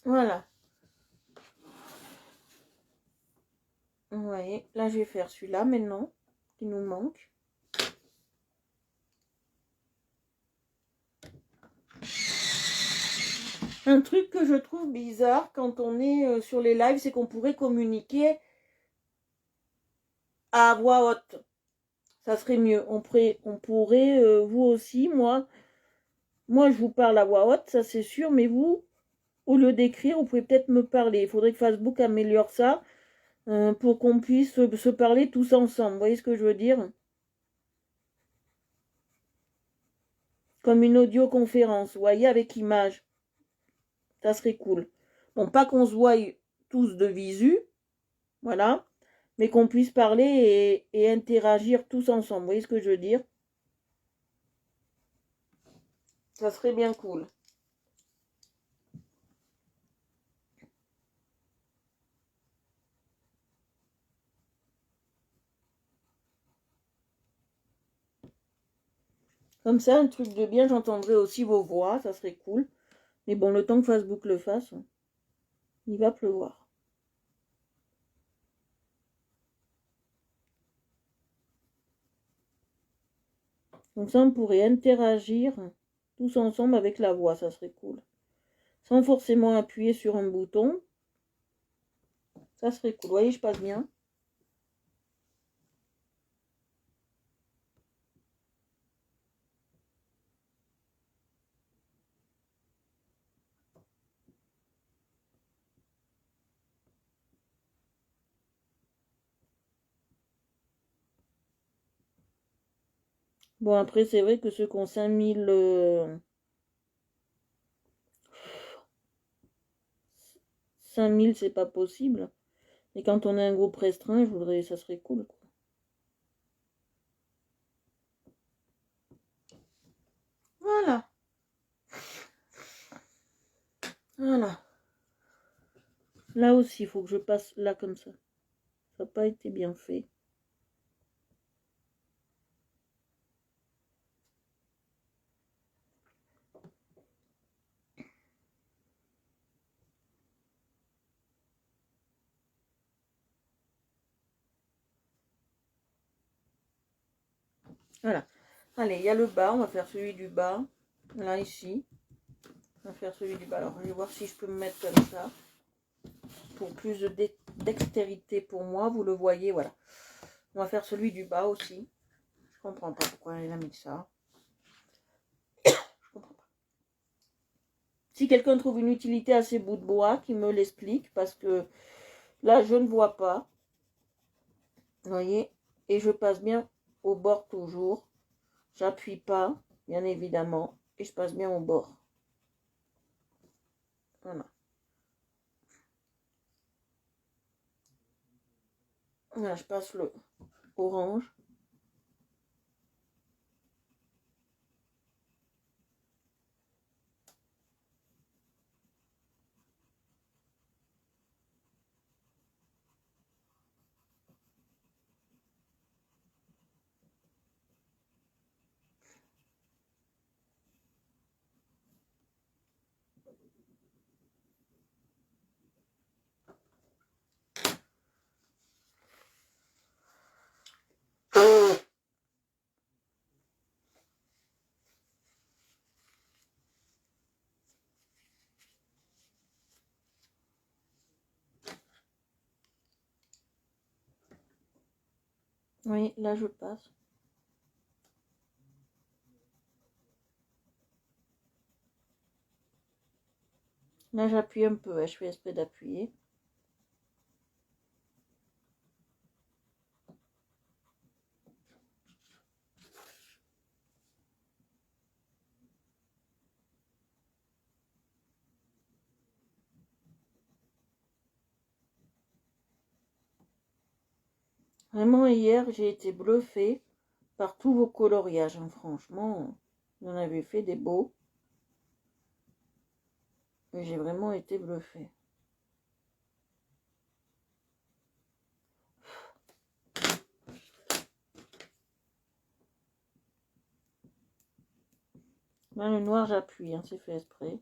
Speaker 1: Voilà. Vous voyez, là, je vais faire celui-là maintenant, qui nous manque. Un truc que je trouve bizarre quand on est sur les lives, c'est qu'on pourrait communiquer à voix haute. Ça serait mieux. On pourrait vous aussi, moi, je vous parle à voix haute, ça c'est sûr, mais vous, au lieu d'écrire, vous pouvez peut-être me parler. Il faudrait que Facebook améliore ça pour qu'on puisse se parler tous ensemble. Vous voyez ce que je veux dire? Comme une audioconférence, vous voyez, avec image. Ça serait cool. Bon, pas qu'on se voie tous de visu, voilà, mais qu'on puisse parler et interagir tous ensemble. Vous voyez ce que je veux dire? Ça serait bien cool. Comme ça, un truc de bien, j'entendrai aussi vos voix, ça serait cool. Mais bon, le temps que Facebook le fasse, il va pleuvoir. Comme ça, on pourrait interagir tous ensemble avec la voix, ça serait cool. Sans forcément appuyer sur un bouton. Ça serait cool. Vous voyez, je passe bien. Bon, après, c'est vrai que ceux qui ont 5000... 5000, c'est pas possible. Et quand on a un groupe restreint, je voudrais, ça serait cool, quoi. Voilà. Voilà. Là aussi, il faut que je passe là comme ça. Ça n'a pas été bien fait. Voilà. Allez, il y a le bas. On va faire celui du bas. Là, ici. On va faire celui du bas. Alors, je vais voir si je peux me mettre comme ça. Pour plus de dextérité pour moi. Vous le voyez, voilà. On va faire celui du bas aussi. Je comprends pas pourquoi elle a mis ça. Je comprends pas. Si quelqu'un trouve une utilité à ces bouts de bois, qui me l'explique. Parce que là, je ne vois pas. Vous voyez? Et je passe bien au bord toujours. J'appuie pas, bien évidemment. Et je passe bien au bord. Voilà. Voilà, je passe le orange. Oui, là je passe. Là j'appuie un peu, je fais esprit d'appuyer. Vraiment hier j'ai été bluffée par tous vos coloriages, hein. Franchement, vous en avez fait des beaux. Et j'ai vraiment été bluffée. Là le noir j'appuie, hein, c'est fait exprès.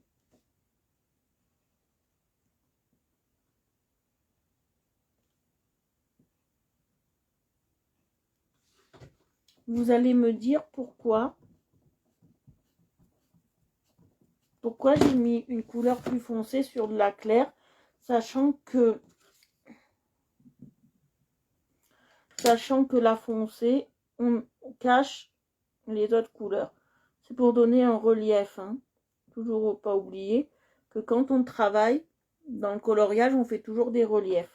Speaker 1: Vous allez me dire pourquoi j'ai mis une couleur plus foncée sur de la claire, sachant que la foncée, on cache les autres couleurs. C'est pour donner un relief, hein. Toujours pas oublier que quand on travaille dans le coloriage, on fait toujours des reliefs.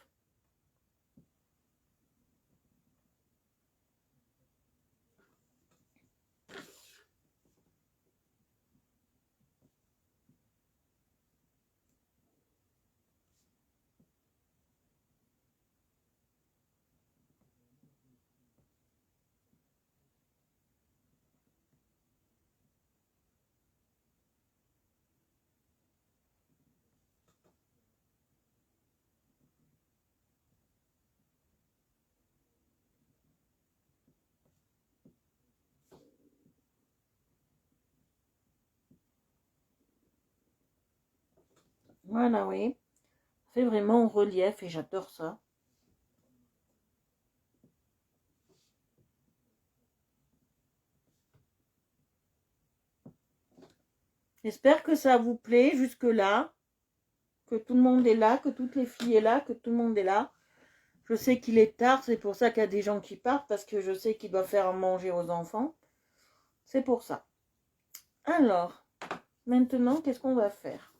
Speaker 1: Voilà, oui. C'est vraiment en relief et j'adore ça. J'espère que ça vous plaît jusque-là, que tout le monde est là, que toutes les filles est là, que tout le monde est là. Je sais qu'il est tard, c'est pour ça qu'il y a des gens qui partent, parce que je sais qu'ils doivent faire à manger aux enfants. C'est pour ça. Alors, maintenant, qu'est-ce qu'on va faire?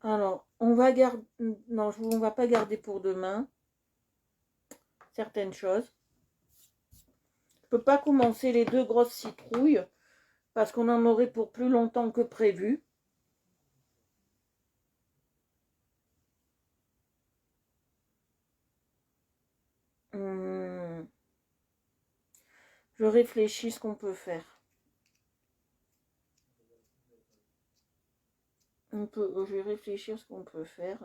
Speaker 1: Alors, on va garder... Non, on va pas garder pour demain certaines choses. Je peux pas commencer les 2 grosses citrouilles parce qu'on en aurait pour plus longtemps que prévu. Je réfléchis ce qu'on peut faire. Je vais réfléchir ce qu'on peut faire.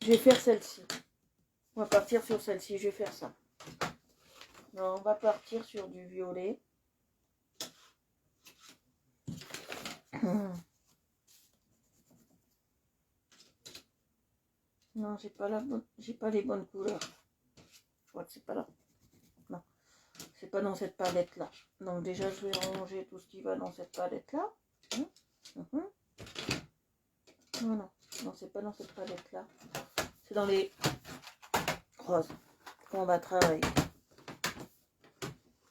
Speaker 1: Je vais faire celle-ci. On va partir sur celle-ci. Je vais faire ça. Non, on va partir sur du violet. Non, j'ai pas les bonnes couleurs. Je crois que c'est pas là. Non, c'est pas dans cette palette là. Donc déjà, je vais ranger tout ce qui va dans cette palette là. Non, c'est pas dans cette palette là. C'est dans les roses qu'on va travailler.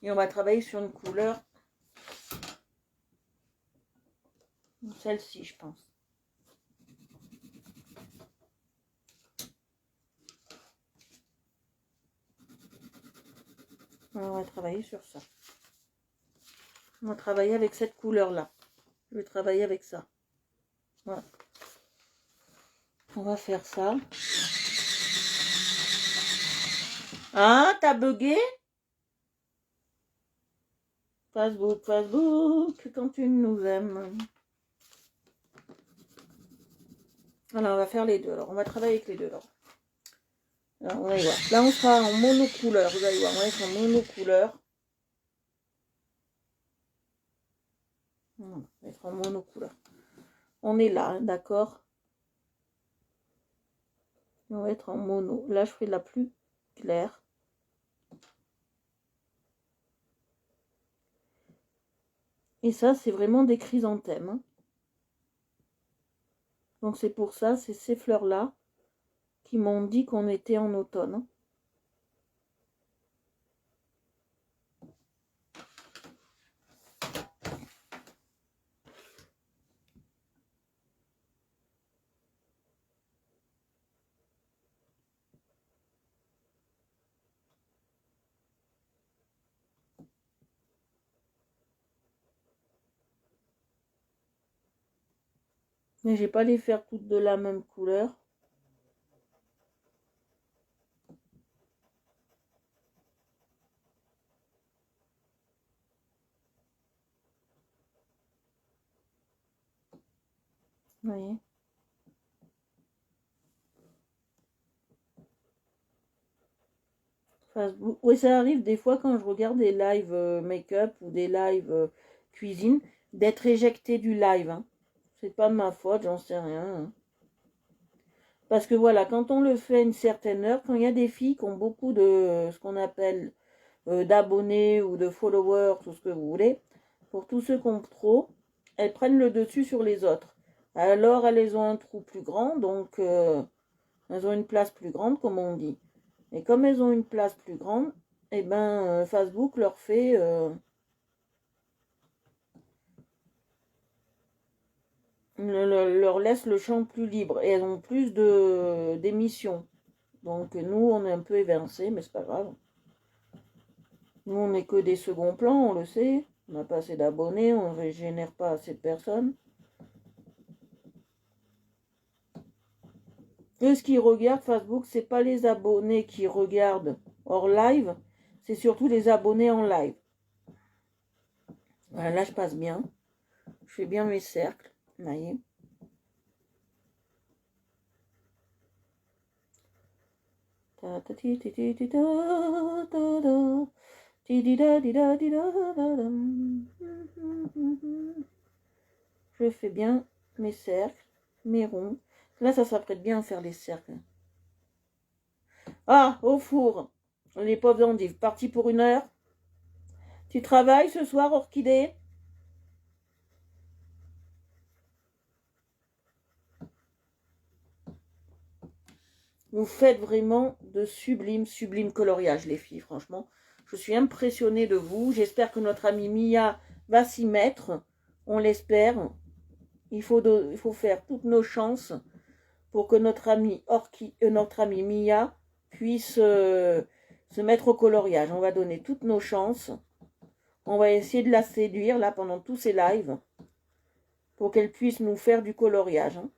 Speaker 1: Et on va travailler sur une couleur. Celle-ci, je pense. On va travailler sur ça. On va travailler avec cette couleur-là. Je vais travailler avec ça. Voilà. On va faire ça. Ah, t'as bugué? Facebook, quand tu nous aimes. Alors, on va faire les deux. Alors, on va travailler avec les deux. Alors, on va y voir. Là, on sera en monocouleur. Vous allez voir, on va être en monocouleur. On va être en monocouleur. On est là, hein, d'accord? On va être en mono. Là, je fais la plus claire. Et ça, c'est vraiment des chrysanthèmes. Hein. Donc, c'est pour ça, c'est ces fleurs-là qui m'ont dit qu'on était en automne. Hein. Mais je vais pas les faire toutes de la même couleur. Vous voyez? Facebook. Oui, ça arrive des fois quand je regarde des lives make-up ou des lives cuisine, d'être éjecté du live. Hein. C'est pas de ma faute, j'en sais rien. Hein. Parce que voilà, quand on le fait à une certaine heure, quand il y a des filles qui ont beaucoup de ce qu'on appelle d'abonnés ou de followers, tout ce que vous voulez, pour tous ceux qui ont trop, elles prennent le dessus sur les autres. Alors elles ont un trou plus grand, donc elles ont une place plus grande, comme on dit. Et comme elles ont une place plus grande, eh ben Facebook leur fait leur laisse le champ plus libre et elles ont plus d'émissions. Donc nous on est un peu évincés, mais c'est pas grave. Nous on n'est que des seconds plans, on le sait. On n'a pas assez d'abonnés, on ne génère pas assez de personnes. Et ce qui regarde Facebook, c'est pas les abonnés qui regardent hors live, c'est surtout les abonnés en live. Voilà, là je passe bien. Je fais bien mes cercles. Vous voyez. Je fais bien mes cercles, mes ronds. Là, ça s'apprête bien à faire les cercles. Ah, au four. Les pauvres endives, partis pour 1 heure. Tu travailles ce soir, Orchidée? Vous faites vraiment de sublimes coloriages, les filles, franchement. Je suis impressionnée de vous. J'espère que notre amie Mia va s'y mettre. On l'espère. Il faut faire toutes nos chances pour que notre amie Mia puisse se mettre au coloriage. On va donner toutes nos chances. On va essayer de la séduire là pendant tous ces lives pour qu'elle puisse nous faire du coloriage. Hein.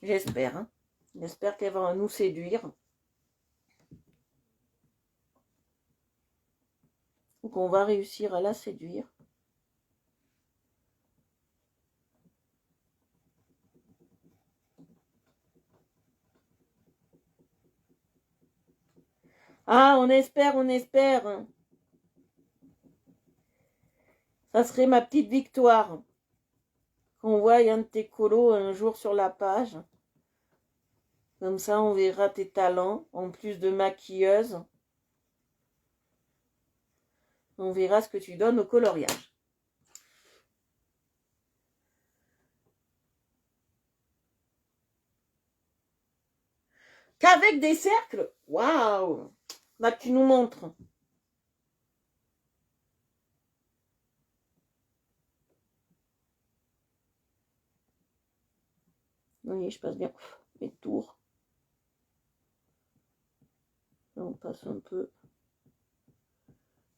Speaker 1: J'espère. Hein. J'espère qu'elle va nous séduire. Ou qu'on va réussir à la séduire. Ah, on espère, on espère. Ça serait ma petite victoire. Qu'on voit un de tes colos un jour sur la page. Comme ça, on verra tes talents, en plus de maquilleuse. On verra ce que tu donnes au coloriage. Qu'avec des cercles? Waouh! Là, tu nous montres. Oui, je passe bien mes tours. On passe un peu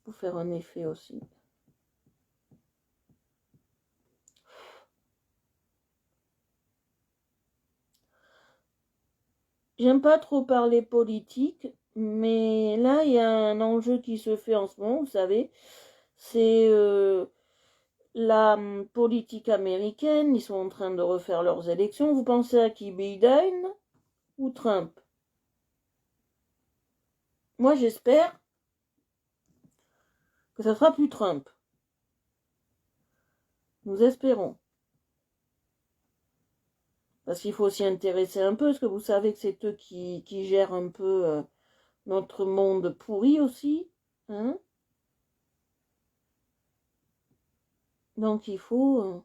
Speaker 1: pour faire un effet aussi. J'aime pas trop parler politique, mais là, il y a un enjeu qui se fait en ce moment, vous savez. C'est la politique américaine. Ils sont en train de refaire leurs élections. Vous pensez à qui, Biden ou Trump? Moi, j'espère que ça sera plus Trump. Nous espérons. Parce qu'il faut s'y intéresser un peu, parce que vous savez que c'est eux qui gèrent un peu notre monde pourri aussi. Hein? Donc il faut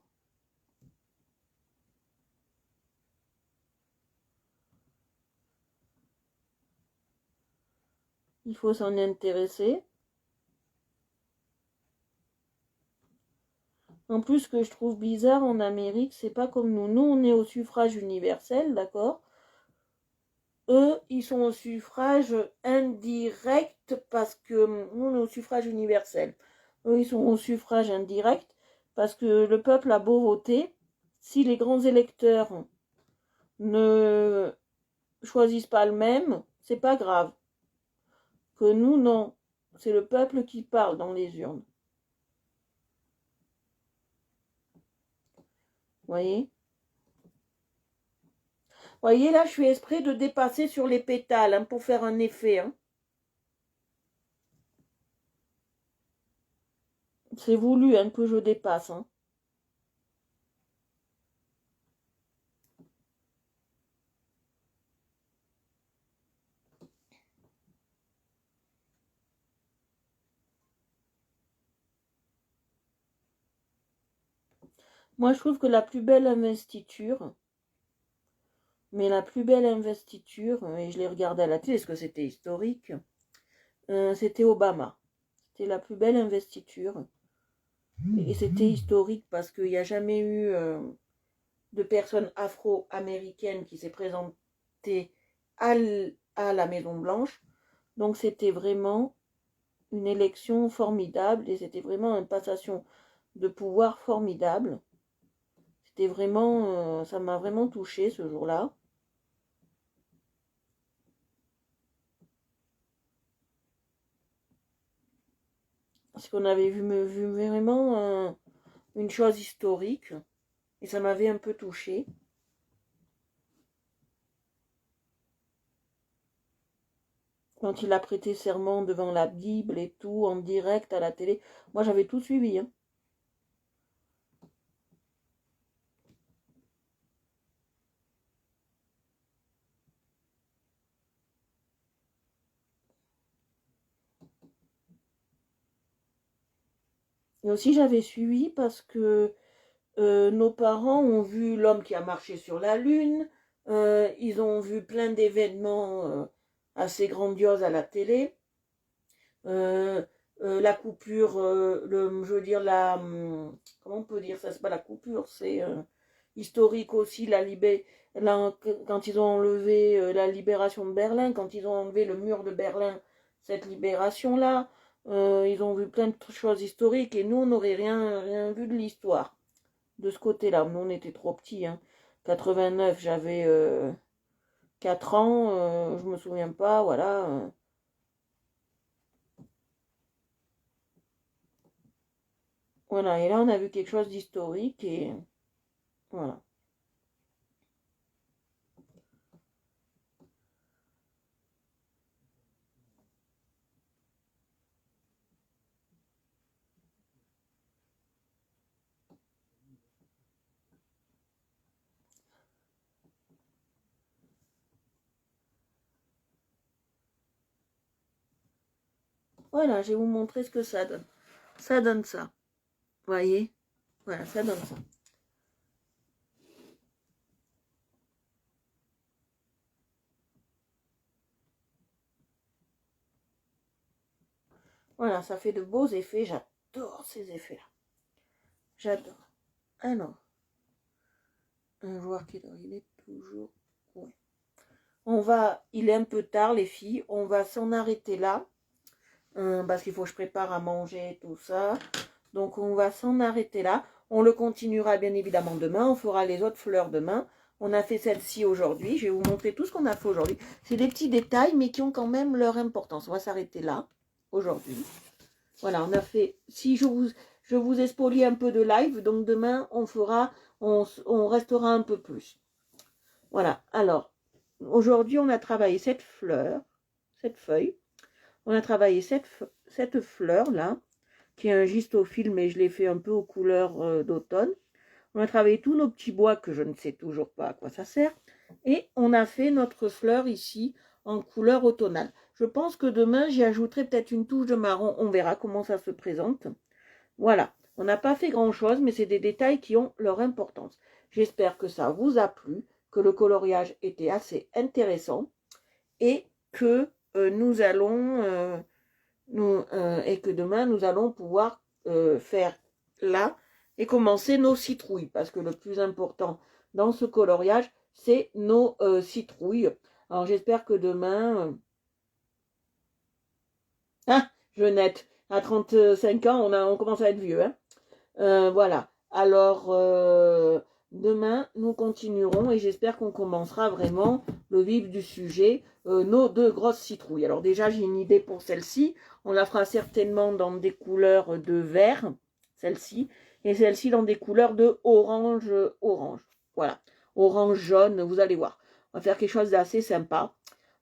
Speaker 1: s'en intéresser. En plus, ce que je trouve bizarre en Amérique, c'est pas comme nous. Nous, on est au suffrage universel, d'accord? Eux, ils sont au suffrage indirect parce que nous, on est au suffrage universel. Eux, ils sont au suffrage indirect parce que le peuple a beau voter, si les grands électeurs ne choisissent pas le même, c'est pas grave. Que nous, non. C'est le peuple qui parle dans les urnes. Voyez? Voyez, là, je suis exprès de dépasser sur les pétales hein, pour faire un effet. Hein. C'est voulu hein, que je dépasse. Hein. Moi, je trouve que la plus belle investiture, mais la plus belle investiture, et je l'ai regardé à la télé, parce que c'était historique, c'était Obama. C'était la plus belle investiture. Et c'était historique parce qu'il n'y a jamais eu de personne afro-américaine qui s'est présentée à la Maison-Blanche. Donc c'était vraiment une élection formidable et c'était vraiment une passation de pouvoir formidable. C'était vraiment, ça m'a vraiment touchée ce jour-là. Parce qu'on avait vu vraiment une chose historique et ça m'avait un peu touchée. Quand il a prêté serment devant la Bible et tout, en direct à la télé. Moi, j'avais tout suivi. Hein. Et aussi, j'avais suivi parce que nos parents ont vu l'homme qui a marché sur la Lune. Ils ont vu plein d'événements assez grandioses à la télé. la coupure, je veux dire, comment on peut dire ça, c'est pas la coupure, c'est historique aussi, quand ils ont enlevé la libération de Berlin, quand ils ont enlevé le mur de Berlin, cette libération-là, ils ont vu plein de choses historiques et nous, on n'aurait rien vu de l'histoire de ce côté-là. Nous, on était trop petits. Hein. 89, j'avais 4 ans, je me souviens pas, voilà. Voilà, et là, on a vu quelque chose d'historique et voilà. Voilà, je vais vous montrer ce que ça donne. Ça donne ça. Vous voyez? Voilà, ça donne ça. Voilà, ça fait de beaux effets. J'adore ces effets-là. J'adore. Alors, un joueur qui dort, il est toujours... Ouais. Il est un peu tard les filles, on va s'en arrêter là. Parce qu'il faut que je prépare à manger, tout ça. Donc on va s'en arrêter là. On le continuera bien évidemment demain. On fera les autres fleurs demain. On a fait celle-ci aujourd'hui. Je vais vous montrer tout ce qu'on a fait aujourd'hui. C'est des petits détails, mais qui ont quand même leur importance. On va s'arrêter là, aujourd'hui. Voilà, on a fait... Si je vous ai spoilé un peu de live, donc demain, on restera un peu plus. Voilà, alors, aujourd'hui, on a travaillé cette fleur, cette feuille. On a travaillé cette fleur-là, qui est un gistophile, mais je l'ai fait un peu aux couleurs d'automne. On a travaillé tous nos petits bois, que je ne sais toujours pas à quoi ça sert. Et on a fait notre fleur ici, en couleur automnale. Je pense que demain, j'y ajouterai peut-être une touche de marron. On verra comment ça se présente. Voilà. On n'a pas fait grand-chose, mais c'est des détails qui ont leur importance. J'espère que ça vous a plu, que le coloriage était assez intéressant et que nous allons... et que demain, nous allons pouvoir faire là et commencer nos citrouilles. Parce que le plus important dans ce coloriage, c'est nos citrouilles. Alors, j'espère que demain... Ah, Jeunette, à 35 ans, on commence à être vieux. Hein. Voilà. Alors, demain, nous continuerons et j'espère qu'on commencera vraiment le vif du sujet, nos 2 grosses citrouilles. Alors déjà, j'ai une idée pour celle-ci. On la fera certainement dans des couleurs de vert, celle-ci, et celle-ci dans des couleurs de orange. Voilà, orange, jaune, vous allez voir. On va faire quelque chose d'assez sympa.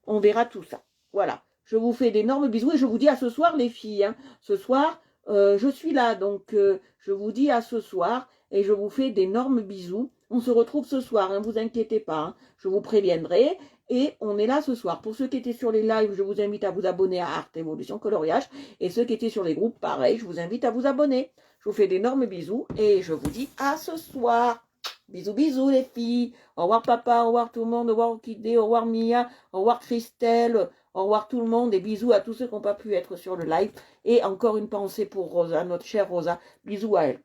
Speaker 1: On verra tout ça. Voilà. Je vous fais d'énormes bisous et je vous dis à ce soir, les filles. Hein. Ce soir, je suis là, donc je vous dis à ce soir et je vous fais d'énormes bisous. On se retrouve ce soir, ne vous inquiétez pas, hein, je vous préviendrai. Et on est là ce soir. Pour ceux qui étaient sur les lives, je vous invite à vous abonner à Art Evolution Coloriage. Et ceux qui étaient sur les groupes, pareil, je vous invite à vous abonner. Je vous fais d'énormes bisous et je vous dis à ce soir. Bisous, bisous les filles. Au revoir papa, au revoir tout le monde, au revoir Orchidée, au revoir Mia, au revoir Christelle. Au revoir tout le monde et bisous à tous ceux qui n'ont pas pu être sur le live. Et encore une pensée pour Rosa, notre chère Rosa. Bisous à elle.